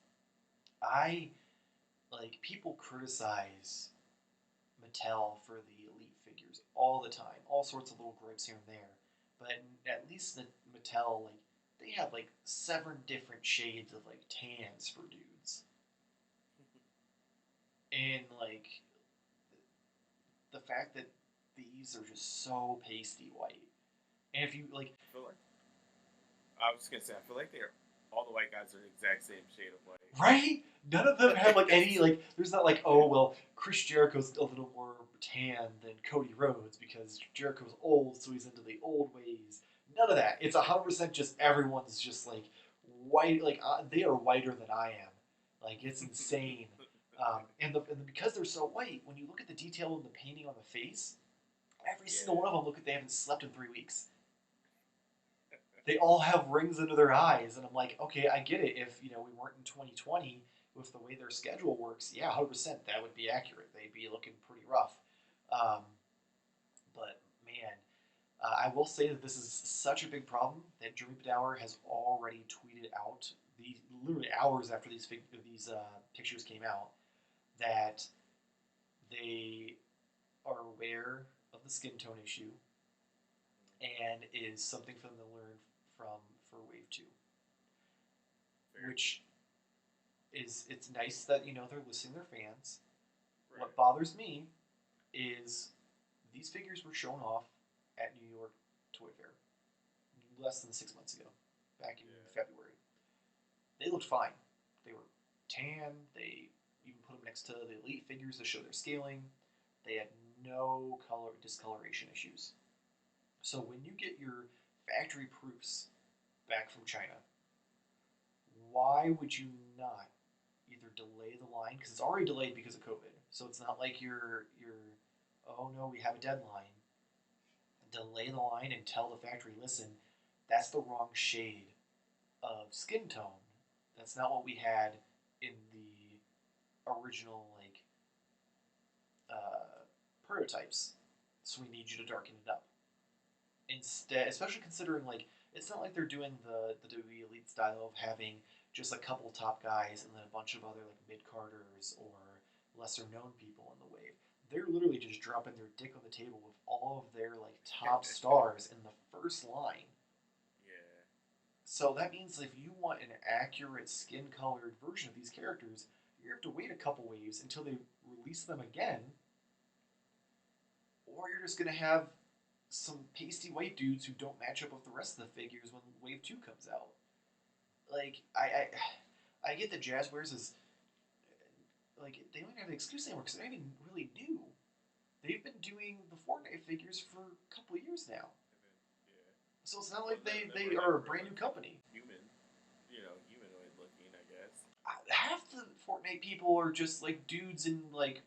I like people criticize Mattel for the Elite figures all the time, all sorts of little gripes here and there. But at least Mattel, like they have like 7 different shades of like tans for dudes, and like the fact that these are just so pasty white. And if you like, I feel like I was just gonna say I feel like they're all the white guys are the exact same shade of white. right? None of them have like any like. There's not like, oh well, Chris Jericho's a little more tan than Cody Rhodes because Jericho's old, so he's into the old ways. None of that. It's 100% just everyone's just like white. Like they are whiter than I am. Like it's insane. Because they're so white, when you look at the detail in the painting on the face, every single one of them look like they haven't slept in 3 weeks. They all have rings under their eyes, and I'm like, okay, I get it. If we weren't in 2020 with the way their schedule works, yeah, 100% that would be accurate. They'd be looking pretty rough. Um, but man, I will say that this is such a big problem that Dream Dower has already tweeted out literally hours after these pictures came out that they are aware of the skin tone issue and is something for them to learn from for Wave 2. Fair. Which it's nice that they're listening to their fans. Right. What bothers me is these figures were shown off at New York Toyfare less than 6 months ago, back in February. They looked fine. They were tan. They even put them next to the Elite figures to show their scaling. They had no color discoloration issues. So when you get your factory proofs back from China, why would you not either delay the line, because it's already delayed because of COVID, so it's not like you're oh no, we have a deadline. Delay the line and tell the factory, listen, that's the wrong shade of skin tone. That's not what we had in the original prototypes. So we need you to darken it up. Instead, especially considering it's not like they're doing the WWE Elite style of having just a couple top guys and then a bunch of other mid-carders or lesser known people in the wave. They're literally just dropping their dick on the table with all of their top stars in the first line. Yeah. So that means if you want an accurate skin-colored version of these characters, you have to wait a couple waves until they release them again, or you're just going to have some pasty white dudes who don't match up with the rest of the figures when Wave 2 comes out. I get that Jazzwares is they don't have an excuse anymore because they're not even really new. They've been doing the FORTNITE figures for a couple of years now. Yeah. So it's not like they are a brand new company. Humanoid looking, I guess. Half the FORTNITE people are just dudes in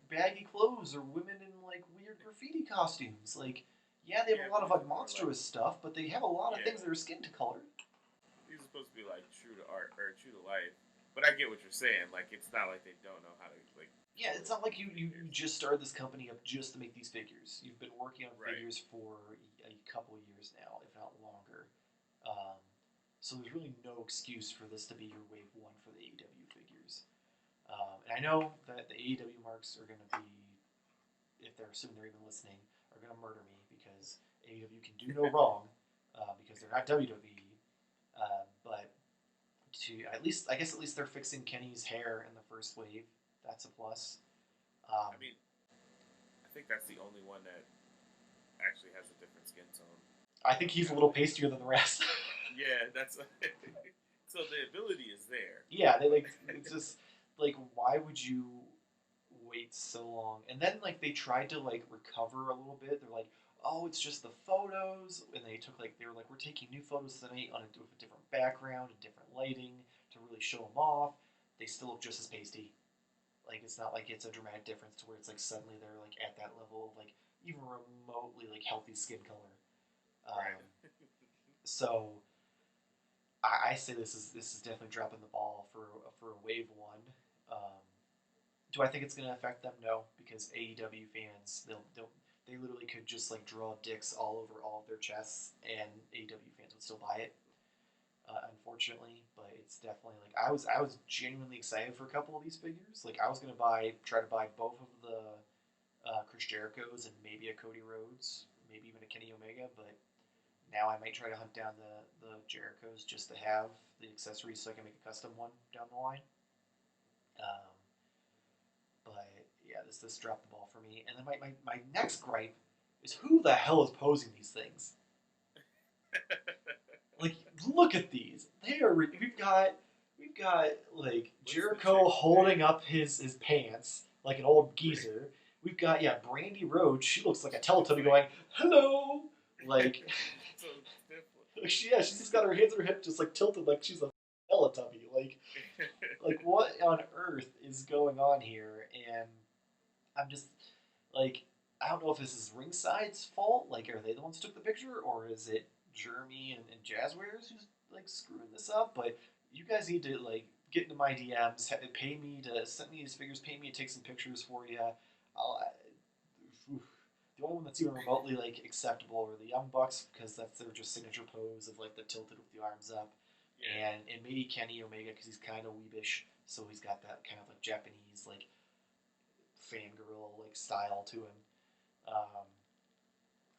baggy clothes or women in weird graffiti costumes. Yeah, they have a lot of monstrous stuff, but they have a lot of things that are skin colored. These are supposed to be true to art or true to life. But I get what you're saying. It's not like they don't know how to Yeah, it's not like you just started this company up just to make these figures. You've been working on figures for a couple of years now, if not longer. So there's really no excuse for this to be your Wave 1 for the AEW figures. And I know that the AEW marks are going to be, if they're assuming they're even listening, are going to murder me because AEW can do no wrong because they're not WWE. But at least they're fixing Kenny's hair in the first wave. That's a plus. I think that's the only one that actually has a different skin tone. I think he's a little pastier than the rest. Yeah, that's so the ability is there. Yeah, it's just why would you wait so long? And then they tried to recover a little bit. They're oh, it's just the photos, and they took they were we're taking new photos tonight with a different background and different lighting to really show them off. They still look just as pasty. It's not it's a dramatic difference to where it's suddenly they're at that level of even remotely healthy skin color. Right. So I say this is definitely dropping the ball for a Wave 1. Do I think it's going to affect them? No, because AEW fans they literally could just draw dicks all over all of their chests, and AEW fans would still buy it. unfortunately. But it's definitely like I was genuinely excited for a couple of these figures. Like I was gonna try to buy both of the Chris Jericho's and maybe a Cody Rhodes, maybe even a Kenny Omega. But now I might try to hunt down the Jericho's just to have the accessories so I can make a custom one down the line. Um, but yeah, this dropped the ball for me. And then my next gripe is who the hell is posing these things? Like, look at these. They are. We've got like Jericho holding up his pants like an old geezer. We've got Brandy Rhodes. She looks like a Teletubby going hello. Like, she's just got her hands on her hip, just like tilted like she's a Teletubby. Like what on earth is going on here? And I'm just like, I don't know if this is Ringside's fault. Like, are they the ones who took the picture, or is it Jeremy and Jazzwares who's like screwing this up? But you guys need to like get into my DMs, pay me to send me these figures, pay me to take some pictures for you. The only one that's even remotely like acceptable are the Young Bucks because that's their just signature pose of like the tilted with the arms up, and maybe Kenny Omega because he's kind of weebish, so he's got that kind of like Japanese like fangirl like style to him. Um,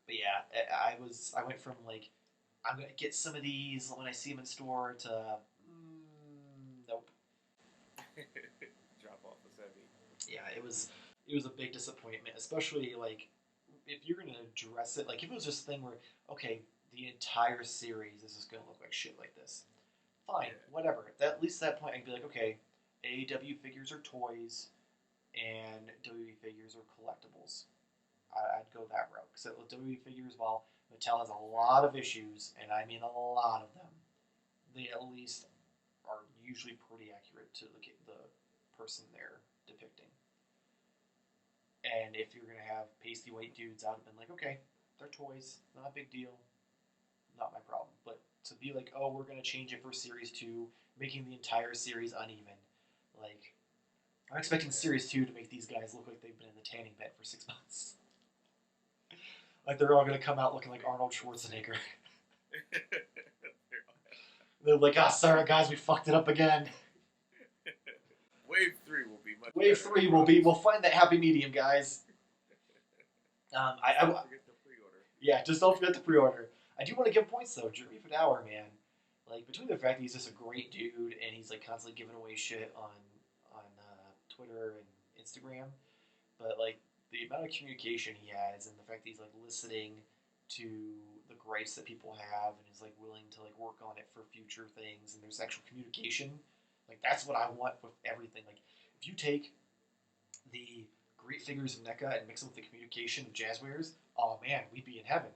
but yeah, I went from like I'm gonna get some of these when I see them in store to nope. Drop off the heavy. Yeah, it was a big disappointment, especially like if you're gonna dress it like if it was just a thing where okay the entire series is just gonna look like shit like this. Fine, whatever. At least at that point I'd be like okay, AEW figures are toys and WWE figures are collectibles. I'd go that route because with WWE figures, while Mattel has a lot of issues, and I mean a lot of them, they at least are usually pretty accurate to the person they're depicting. And if you're gonna have pasty white dudes, I'd have been like, okay, they're toys, not a big deal, not my problem. But to be like, oh, we're gonna change it for Series 2, making the entire series uneven, like I'm expecting Series 2 to make these guys look like they've been in the tanning bed for 6 months. Like they're all gonna come out looking like Arnold Schwarzenegger. They're like, sorry guys, we fucked it up again. Wave 3 will be much Wave better, 3 will be, we'll find that happy medium, guys. Don't forget to pre-order. Yeah, just don't forget to pre-order. I do want to give points though, Jeremy Figueroa, man. Like between the fact that he's just a great dude and he's like constantly giving away shit on Twitter and Instagram, but like the amount of communication he has and the fact that he's like listening to the gripes that people have and is like willing to like work on it for future things and there's actual communication. Like that's what I want with everything. Like if you take the great figures of NECA and mix them with the communication of Jazzwares, oh man, we'd be in heaven.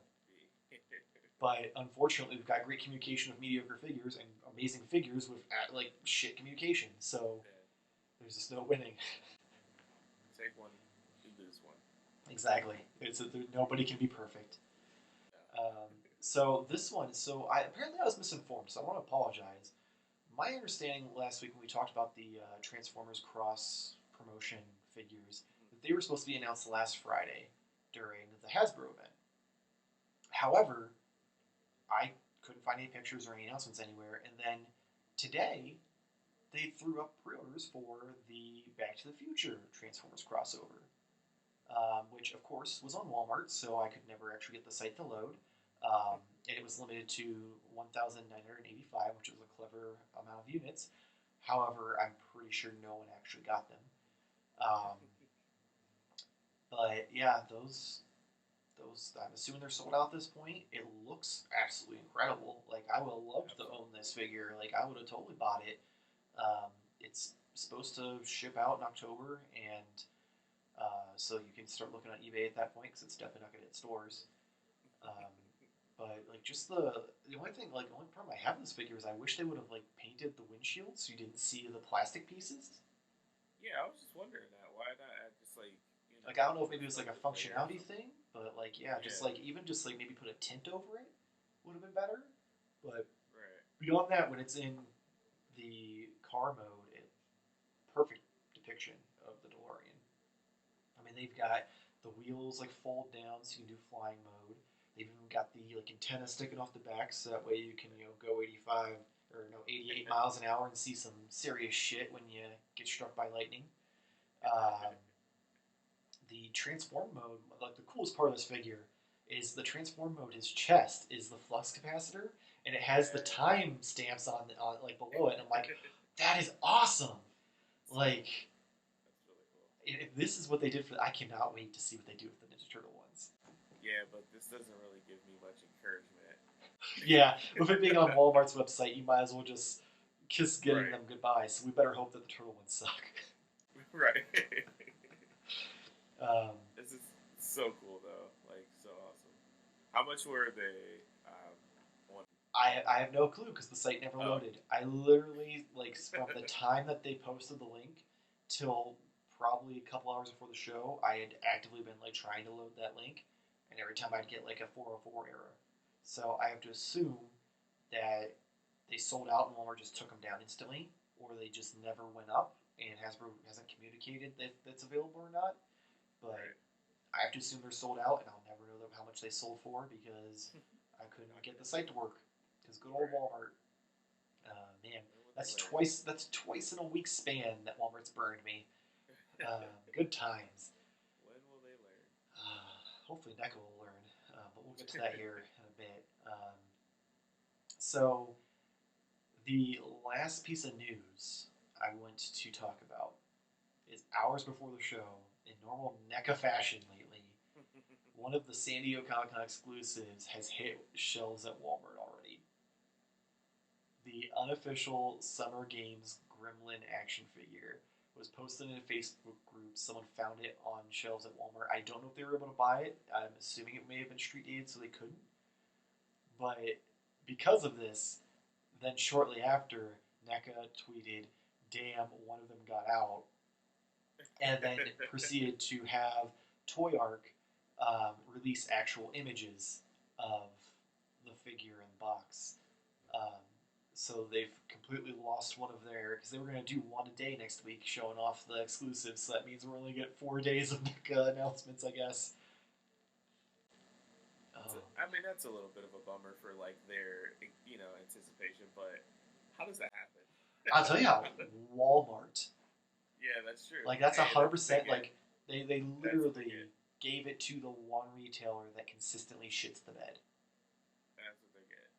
But unfortunately, we've got great communication with mediocre figures and amazing figures with like shit communication. So there's just no winning. Take one, you lose one. Exactly. Nobody can be perfect. So this one, apparently I was misinformed, so I want to apologize. My understanding last week when we talked about the Transformers Cross promotion figures, that they were supposed to be announced last Friday during the Hasbro event. However, I couldn't find any pictures or any announcements anywhere, and then today they threw up pre-orders for the Back to the Future Transformers crossover, which of course was on Walmart, so I could never actually get the site to load. And it was limited to 1,985, which was a clever amount of units. However, I'm pretty sure no one actually got them. But yeah, those I'm assuming they're sold out at this point. It looks absolutely incredible. Like I would have loved to own this figure. Like I would have totally bought it. It's supposed to ship out in October, and so you can start looking on eBay at that point because it's definitely not going to hit stores. But like just the only problem I have with this figure is I wish they would have like painted the windshield so you didn't see the plastic pieces. Yeah, I was just wondering that. Why not add just like like I don't know if maybe it was like a functionality thing, but like just like even just like maybe put a tint over it would have been better. But beyond that, when it's in the car mode, perfect depiction of the DeLorean. I mean, they've got the wheels like fold down so you can do flying mode. They've even got the like antenna sticking off the back so that way you can go 85 or no, 88 miles an hour and see some serious shit when you get struck by lightning. Um, the transform mode, like the coolest part of this figure, is the transform mode. His chest is the flux capacitor, and it has the time stamps on like below it. And I'm like, that is awesome. Like, That's really cool. if this is what they did for, I cannot wait to see what they do with the Ninja Turtle ones. Yeah, but this doesn't really give me much encouragement. Yeah, with it being on Walmart's website, you might as well just kiss getting Right. them goodbye. So we better hope that the turtle ones suck. Right. Um, This is so cool, though. Like, so awesome. How much were they on? I have no clue because the site never loaded. I literally, like, from the time that they posted the link till probably a couple hours before the show, I had actively been, like, trying to load that link, and every time I'd get, like, a 404 error. So I have to assume that they sold out and Walmart just took them down instantly, or they just never went up, and Hasbro hasn't communicated that it's available or not. But Right. I have to assume they're sold out, and I'll never know how much they sold for because I couldn't get the site to work. Because good old Walmart, man, that's twice in a week span that Walmart's burned me. Good times. When will they learn? Hopefully NECA will learn, but we'll get to that here in a bit. So the last piece of news I want to talk about is hours before the show, in normal NECA fashion lately, one of the San Diego Comic-Con exclusives has hit shelves at Walmart already. The unofficial Summer Games Gremlin action figure was posted in a Facebook group. Someone found it on shelves at Walmart. I don't know if they were able to buy it. I'm assuming it may have been street dated, so they couldn't. But because of this, then shortly after, NECA tweeted, "Damn, one of them got out," and then proceeded to have Toyark release actual images of the figure in the box. So they've completely lost one of their, because they were going to do one a day next week, showing off the exclusives. So that means we're only get 4 days of NECA announcements, I guess. I mean, that's a little bit of a bummer for like their, anticipation. But how does that happen? I'll tell you how, Walmart. Yeah, that's true. Like, that's Hey, 100%. that's Like, they literally good. gave it to the one retailer that consistently shits the bed. That's what they get.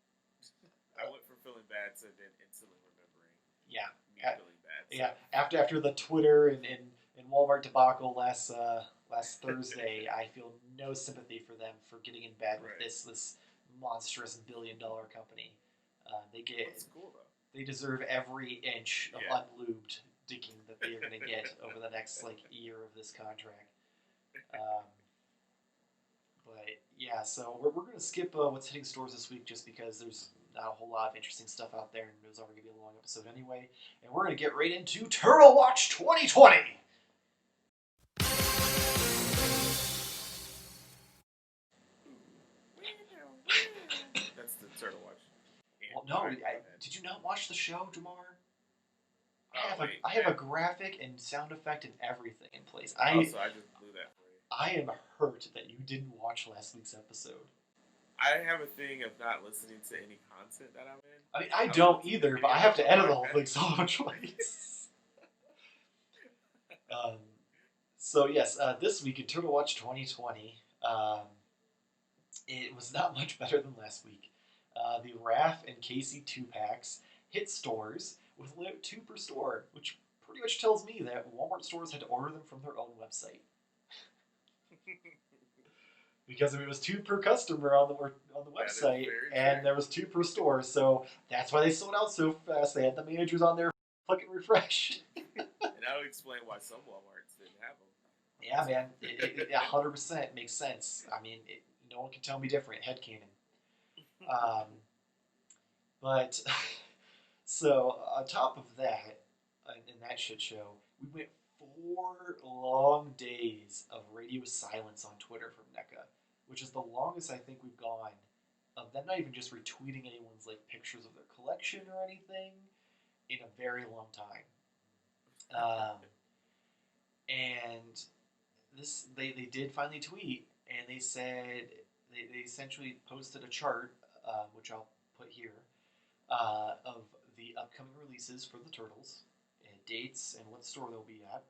I went from feeling bad to then instantly remembering. Yeah. Me feeling bad. So. Yeah. After the Twitter and Walmart debacle last Thursday, I feel no sympathy for them for getting in bed with this monstrous $1 billion company. They get. That's cool though. They deserve every inch of unlubed dicking that they are going to get over the next year of this contract. But yeah, so we're going to skip what's hitting stores this week just because there's not a whole lot of interesting stuff out there, and it was already going to be a long episode anyway. And we're going to get right into Turtle Watch 2020. That's the Turtle Watch. Well, no, did you not watch the show, Jamar? I have a graphic and sound effect and everything in place. So I just blew that for you. I am hurt that you didn't watch last week's episode. I have a thing of not listening to any content that I'm in. I mean, I don't either, but I have to edit the whole thing, so I have a choice. So yes, this week in Turtle Watch 2020, it was not much better than last week. The Raph and Casey 2-packs hit stores with 2 per store, which pretty much tells me that Walmart stores had to order them from their own website. Because it was 2 per customer on the website, and there was 2 per store, so that's why they sold out so fast. They had the managers on there fucking refresh. And that would explain why some Walmarts didn't have them. Yeah, man, it 100% makes sense. I mean, no one can tell me different. Headcanon. But so on top of that, in that shit show, we went 4 long days of radio silence on Twitter from NECA, which is the longest I think we've gone of them not even just retweeting anyone's pictures of their collection or anything in a very long time. And this they did finally tweet, and they said they essentially posted a chart, which I'll put here, of the upcoming releases for the Turtles, and dates and what store they'll be at,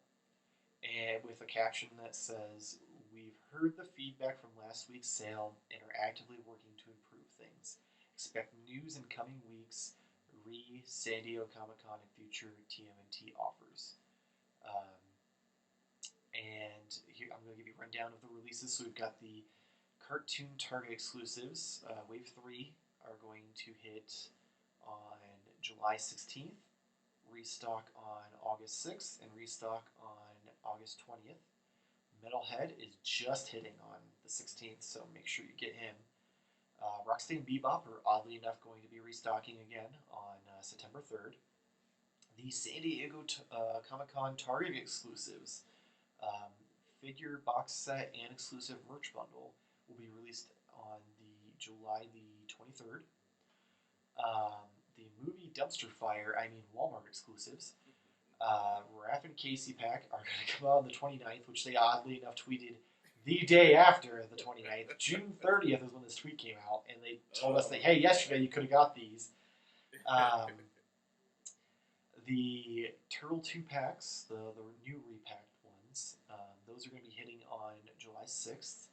and with a caption that says, "We've heard the feedback from last week's sale and are actively working to improve things. Expect news in coming weeks. San Diego Comic Con and future TMNT offers." Um, and here I'm going to give you a rundown of the releases. So we've got the Cartoon Target exclusives. Wave 3 are going to hit on July 16th, restock on August 6th, and restock on August 20th. Metalhead is just hitting on the 16th, so make sure you get him. Rocksteady and Bebop are oddly enough going to be restocking again on September 3rd. The San Diego Comic Con Target exclusives, um, figure box set and exclusive merch bundle, will be released on the July the 23rd. The movie Dumpster Fire, Walmart exclusives, Raph and Casey pack are going to come out on the 29th, which they oddly enough tweeted the day after the 29th. June 30th is when this tweet came out, and they told us that, hey, yesterday you could have got these. The Turtle 2 packs, the new repacked ones, those are going to be hitting on July 6th.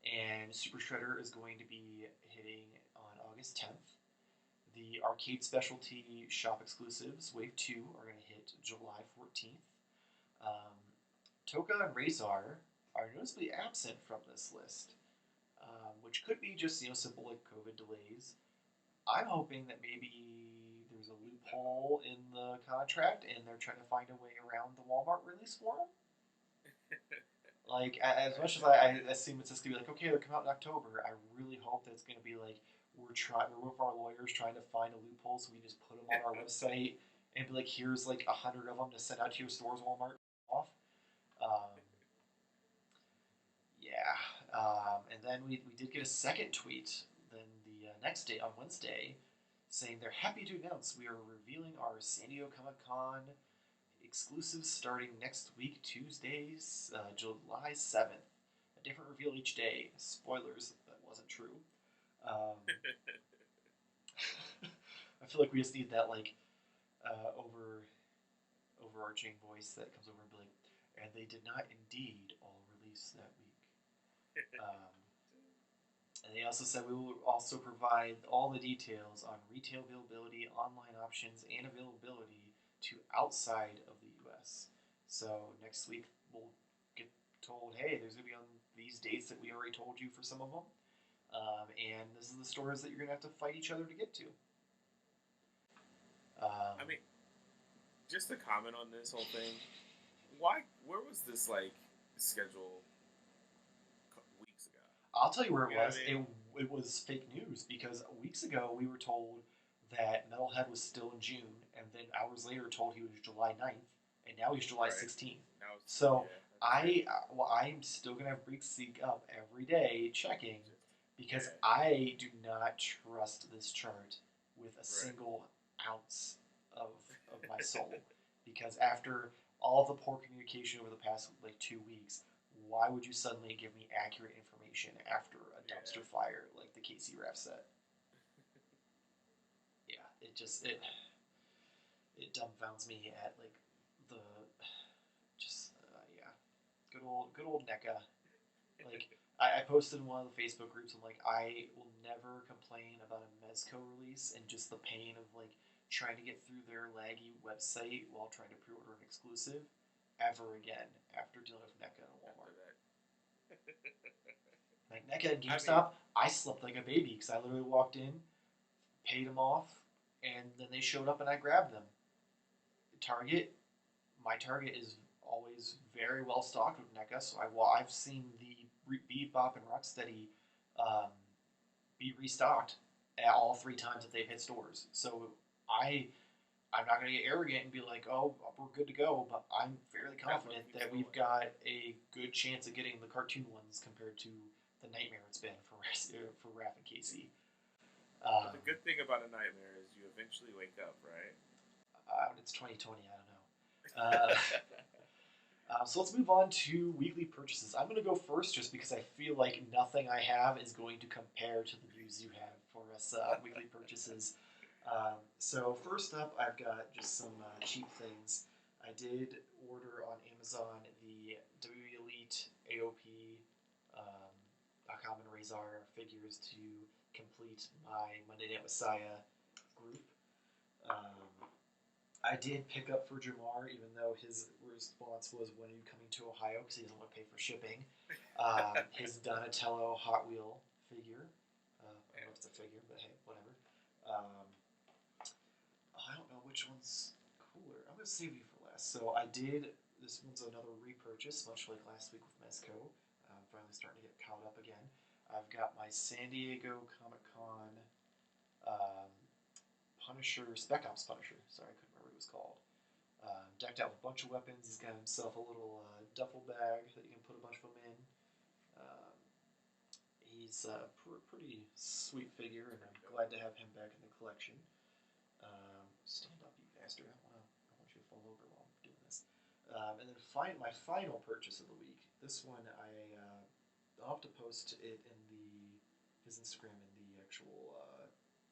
And Super Shredder is going to be hitting on August 10th. The Arcade Specialty Shop exclusives, Wave 2, are going to hit July 14th. Toka and Razor are noticeably absent from this list, which could be just simple like COVID delays. I'm hoping that maybe there's a loophole in the contract and they're trying to find a way around the Walmart release for them. Like, as much as I assume it's just going to be like, okay, they'll come out in October, I really hope that it's going to be like, we're with our lawyers trying to find a loophole, so we just put them on our website and be like, here's like 100 of them to send out to your stores, Walmart, off. And then we did get a second tweet then the next day, on Wednesday, saying they're happy to announce we are revealing our San Diego Comic Con exclusives starting next week, Tuesdays, July 7th. A different reveal each day. Spoilers, that wasn't true. I feel like we just need that overarching voice that comes over and be like, and they did not indeed all release that week. And they also said we will also provide all the details on retail availability, online options, and availability to outside of the U.S. So next week we'll get told, hey, there's going to be on these dates that we already told you for some of them. And this is the stores that you're going to have to fight each other to get to. Just to comment on this whole thing, where was this, schedule weeks ago? I'll tell you where it was. It was fake news, because weeks ago we were told that Metalhead was still in June, and then hours later told he was July 9th, and now he's July 16th. So I'm still going to have Break Seek up every day checking, because I do not trust this chart with a single ounce of my soul. Because after all the poor communication over the past 2 weeks, why would you suddenly give me accurate information after a dumpster fire like the Casey Raff set? Yeah, it dumbfounds me at good old NECA. I posted in one of the Facebook groups, I'm like, I will never complain about a Mezco release and just the pain of trying to get through their laggy website while trying to pre-order an exclusive ever again after dealing with NECA and Walmart. NECA and GameStop, I slept like a baby because I literally walked in, paid them off, and then they showed up and I grabbed them. Target, my Target is always very well stocked with NECA, so I've seen the Bebop and Rocksteady be restocked at all 3 times that they've hit stores. So I'm not going to get arrogant and be like, oh, we're good to go, but I'm fairly confident that we've got a good chance of getting the cartoon ones compared to the nightmare it's been for Raph and Casey. But the good thing about a nightmare is you eventually wake up, right? It's 2020, I don't know. So let's move on to weekly purchases. I'm going to go first just because I feel like nothing I have is going to compare to the views you have for us weekly purchases. So first up, I've got just some cheap things. I did order on Amazon the WWE Elite AOP Akam and Razor figures to complete my Monday Night Messiah group. I did pick up for Jamar, even though his response was, "When are you coming to Ohio?" Because he doesn't want to pay for shipping. His Donatello Hot Wheel figure. I don't know if it's a figure, but hey, whatever. I don't know which one's cooler. I'm going to save you for last. So I did, this one's another repurchase, much like last week with Mezco. I'm finally starting to get caught up again. I've got my San Diego Comic-Con Punisher, Spec Ops Punisher. Sorry, I couldn't remember what it was called. Decked out with a bunch of weapons. He's got himself a little duffel bag that you can put a bunch of them in. He's a pretty sweet figure, and I'm glad to have him back in the collection. Stand up, you bastard! I don't want you to fall over while I'm doing this. And then my final purchase of the week. This one I'll have to post it in his Instagram in the actual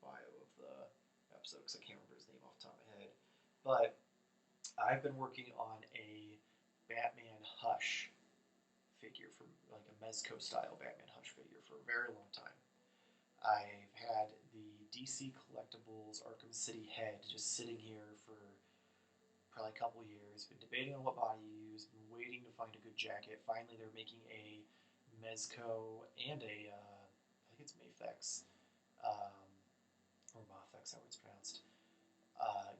bio of the episode because I can't remember his name off the top of my head. But I've been working on a Batman Hush figure for like a Mezco style Batman Hush figure for a very long time. I've had the DC Collectibles Arkham City head just sitting here for probably a couple years. Been debating on what body to use. Been waiting to find a good jacket. Finally, they're making a Mezco and a I think it's Mafex or Mafex, however it's pronounced.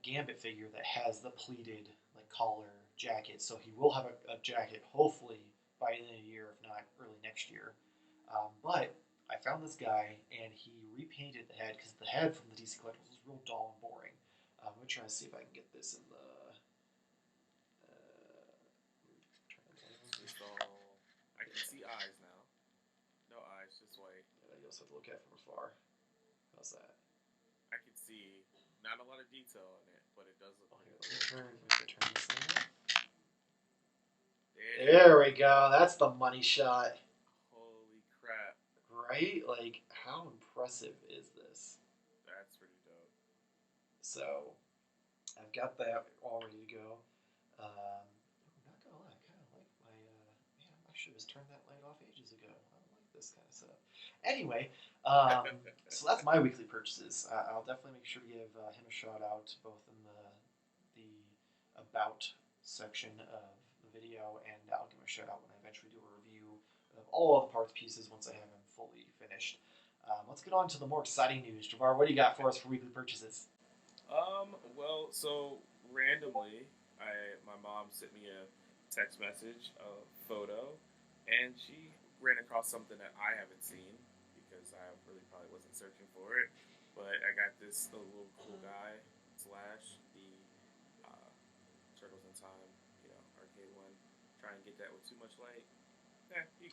Gambit figure that has the pleated like collar jacket. So he will have a jacket hopefully by the end of the year, if not early next year. But I found this guy, and he repainted the head, because the head from the DC Collectibles was real dull and boring. I'm going to try to see if I can get this in the... I can see eyes now. No eyes, just white. Yeah, you also have to look at it from afar. How's that? I can see not a lot of detail in it, but it does look let me turn this thing up. There we go. That's the money shot. Holy crap. Right? Like, how impressive is this? That's pretty dope. So, I've got that all ready to go. I'm not gonna lie, I kind of like my, man, I should have just turned that light off ages ago. I don't like this kind of setup. Anyway, so that's my weekly purchases. I'll definitely make sure to give him a shout out, both in the about section of the video, and I'll give him a shout out when I eventually do a review of all of the parts pieces once I have them fully finished. Let's get on to the more exciting news. Javar, what do you got for us for weekly purchases? Well, so randomly, my mom sent me a text message, a photo, and she ran across something that I haven't seen because I really probably wasn't searching for it. But I got this little cool guy slash the Turtles in Time, arcade one. Try and get that with too much light.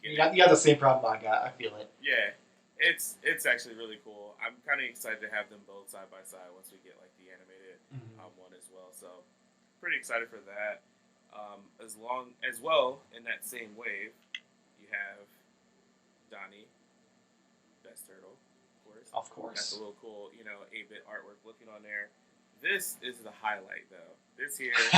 You got the same problem I got. I feel it. Yeah, it's actually really cool. I'm kind of excited to have them both side by side once we get like the animated one as well. So pretty excited for that. As well in that same wave, you have Donnie, Best Turtle, of course. That's a little cool, 8-bit artwork looking on there. This is the highlight, though. This here is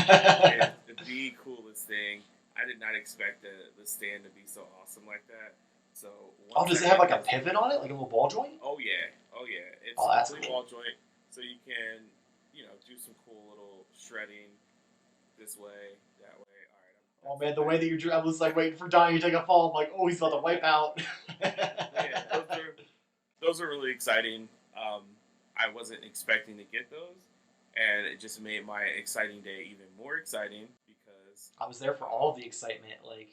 the coolest thing. I did not expect the stand to be so awesome like that. So does it have like a pivot on it, like a little ball joint? Oh yeah. It's that's a complete cool. ball joint, so you can, do some cool little shredding this way, that way. All right. Oh man, the way that you drew, I was like waiting for Donnie to take a fall. I'm like, oh, he's about to wipe out. Yeah, those are really exciting. I wasn't expecting to get those, and it just made my exciting day even more exciting because I was there for all the excitement. Like,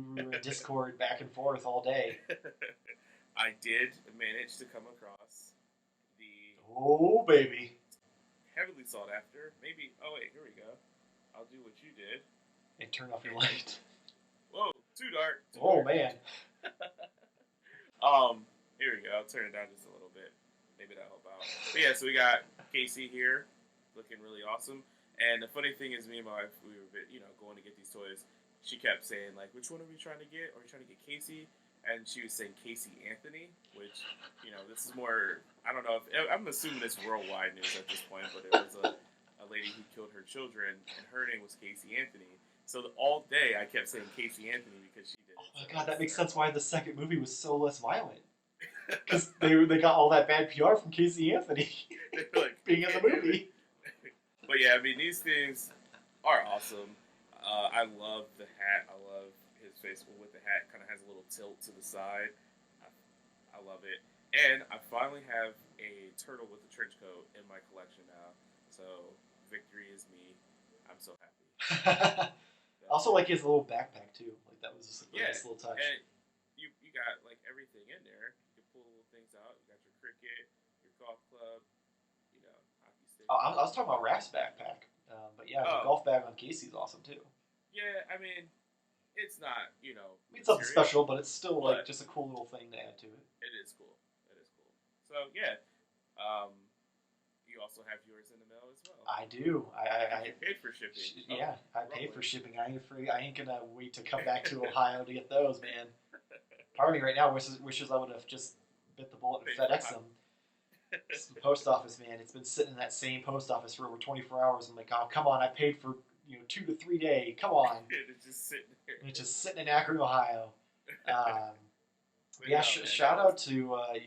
we were in Discord back and forth all day. I did manage to come across the... Oh, baby. Heavily sought after. Maybe... Oh, wait, here we go. I'll do what you did. And turn off your light. Whoa, too dark. Oh, man. Here we go. I'll turn it down just a little bit. Maybe that'll help out. But yeah, so we got Casey here, looking really awesome. And the funny thing is, me and my wife, we were going to get these toys. She kept saying, like, which one are we trying to get? Are we trying to get Casey? and she was saying Casey Anthony, which, this is more, I don't know, I'm assuming it's worldwide news at this point, but it was a lady who killed her children, and her name was Casey Anthony. So all day I kept saying Casey Anthony because she did it. Oh my god, that makes sense why the second movie was so less violent. Because they got all that bad PR from Casey Anthony like, being in the movie. But yeah, I mean, these things are awesome. I love the hat. I love his face with the hat. Kind of has a little tilt to the side. I love it. And I finally have a turtle with a trench coat in my collection now. So victory is me. I'm so happy. I also like his little backpack too. Like that was just a nice little touch. And you got like everything in there. You can pull little things out. You got your cricket, your golf club, hockey stick. Oh, I was talking about Raph's backpack. But yeah, the golf bag on Casey's awesome too. Yeah, I mean, it's not, it's something special, but it's still like just a cool little thing to add to it. It is cool. So yeah, you also have yours in the mail as well. I do. I paid for shipping. Yeah, I paid for shipping. I ain't gonna wait to come back to Ohio to get those, man. Part of me right now wishes I would have just bit the bullet and FedEx them. It's the post office, man. It's been sitting in that same post office for over 24 hours. I'm like, oh, come on. I paid for 2 to 3 days. Come on. It's just sitting there. It's just sitting in Akron, Ohio. Yeah, shout out to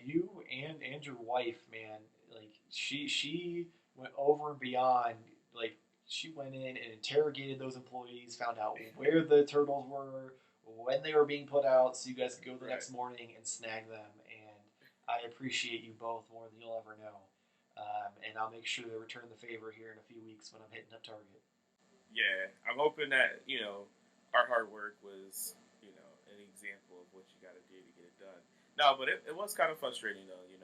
you and your wife, man. Like she went over and beyond. Like she went in and interrogated those employees, found out where the turtles were, when they were being put out, so you guys could go the next morning and snag them. I appreciate you both more than you'll ever know. And I'll make sure to return the favor here in a few weeks when I'm hitting up Target. Yeah, I'm hoping that, our hard work was, an example of what you got to do to get it done. No, but it was kind of frustrating, though, to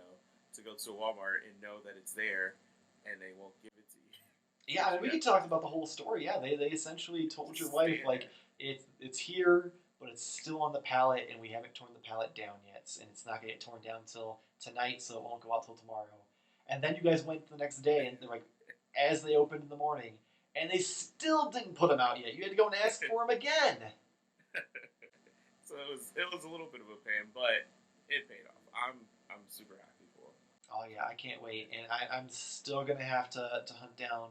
go to Walmart and know that it's there and they won't give it to you. Yeah, I mean, we talked about the whole story. Yeah, they essentially told your wife, like, it's here, but it's still on the pallet, and we haven't torn the pallet down yet, and it's not going to get torn down until tonight, so it won't go out till tomorrow. And then you guys went the next day, and they're like, as they opened in the morning, and they still didn't put them out yet. You had to go and ask for them again. So it was a little bit of a pain, but it paid off. I'm super happy for them. Oh yeah, I can't wait, and I'm still gonna have to hunt down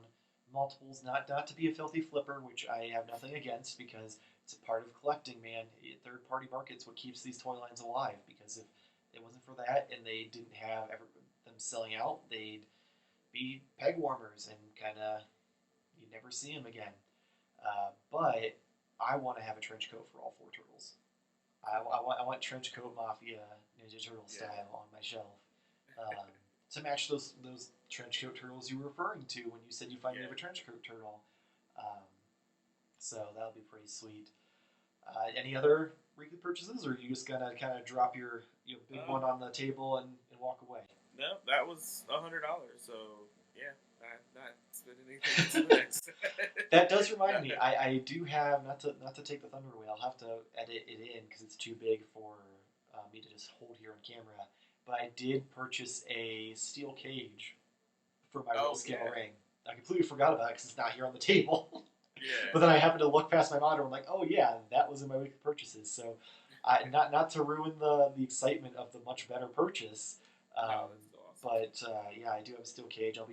multiples. Not to be a filthy flipper, which I have nothing against because it's a part of collecting, man. Third party market's what keeps these toy lines alive. Because if it wasn't for that and they didn't have them selling out, they'd be peg warmers and kind of you'd never see them again. But I want to have a trench coat for all 4 turtles. I want trench coat Mafia Ninja Turtle style on my shelf to match those trench coat turtles you were referring to when you said you finally have a trench coat turtle. So that'll be pretty sweet. Any other weekly purchases, or are you just gonna kind of drop your big one on the table and walk away? No, that was $100. So yeah, not spending anything to the next. That does remind me. I do have not to take the thunder away. I'll have to edit it in because it's too big for me to just hold here on camera. But I did purchase a steel cage for my real scale ring. I completely forgot about it because it's not here on the table. Yeah. But then I happened to look past my monitor and I'm like, oh yeah, that was in my weekly purchases. So not to ruin the excitement of the much better purchase. That's awesome. But yeah, I do have a steel cage. I'll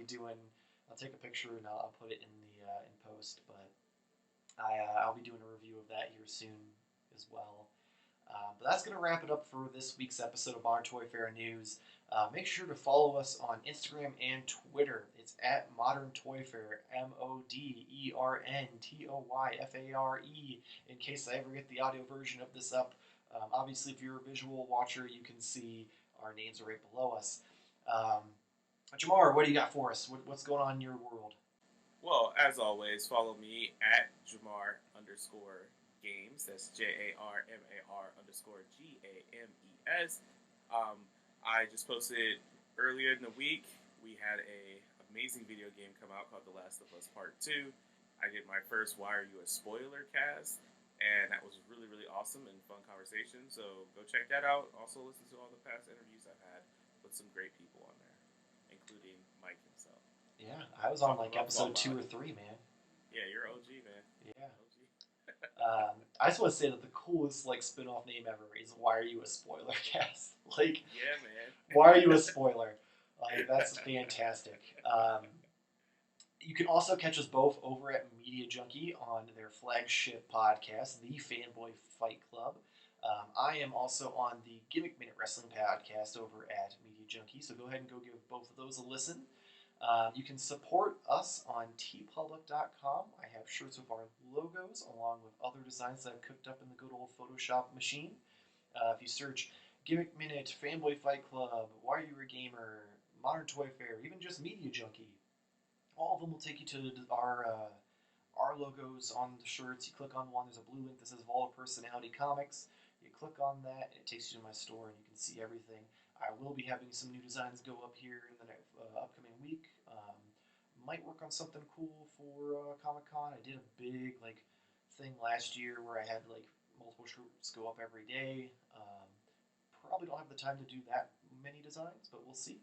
take a picture and I'll put it in post. But I'll be doing a review of that here soon as well. But that's going to wrap it up for this week's episode of Modern Toy Fair News. Make sure to follow us on Instagram and Twitter. It's at Modern Toy Fair, MODERNTOYFARE, in case I ever get the audio version of this up. Obviously, if you're a visual watcher, you can see our names are right below us. Jamar, what do you got for us? What's going on in your world? Well, as always, follow me at Jamar_Games. That's JARMAR_GAMES. I just posted earlier in the week. We had a amazing video game come out called The Last of Us Part 2. I did my first Why Are You a Spoiler cast, and that was really, really awesome and fun conversation. So go check that out. Also listen to all the past interviews I've had with some great people on there, including Mike himself. Yeah, I was on like episode 2 or 3, man. Yeah, you're OG, man. Yeah. OG. I just want to say that the coolest like spin-off name ever is "Why Are You a Spoiler Cast?" Like, Yeah, man. why are you a spoiler? Like, that's fantastic. You can also catch us both over at Media Junkie on their flagship podcast, The Fanboy Fight Club. I am also on the Gimmick Minute Wrestling podcast over at Media Junkie, so go ahead and go give both of those a listen. You can support us on tpublic.com. I have shirts with our logos along with other designs that I've cooked up in the good old Photoshop machine. If you search Gimmick Minute, Fanboy Fight Club, Why Are You a Gamer, Modern Toy Fair, even just Media Junkie, all of them will take you to our logos on the shirts. You click on one, there's a blue link that says Vault of Personality Comics. You click on that, and it takes you to my store, and you can see everything. I will be having some new designs go up here in the upcoming week. Might work on something cool for Comic-Con. I did a big thing last year where I had multiple shirts go up every day. Probably don't have the time to do that many designs, but we'll see.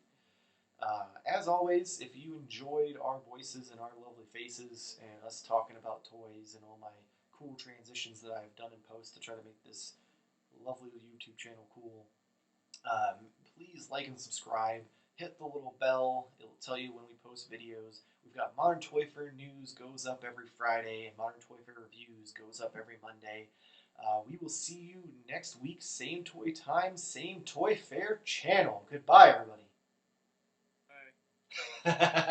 As always, if you enjoyed our voices and our lovely faces and us talking about toys and all my cool transitions that I've done in post to try to make this lovely YouTube channel cool, please like and subscribe. Hit the little bell. It'll tell you when we post videos. We've got Modern Toy Fair news goes up every Friday, and Modern Toy Fair reviews goes up every Monday. We will see you next week. Same toy time, same Toy Fair channel. Goodbye, everybody. Bye.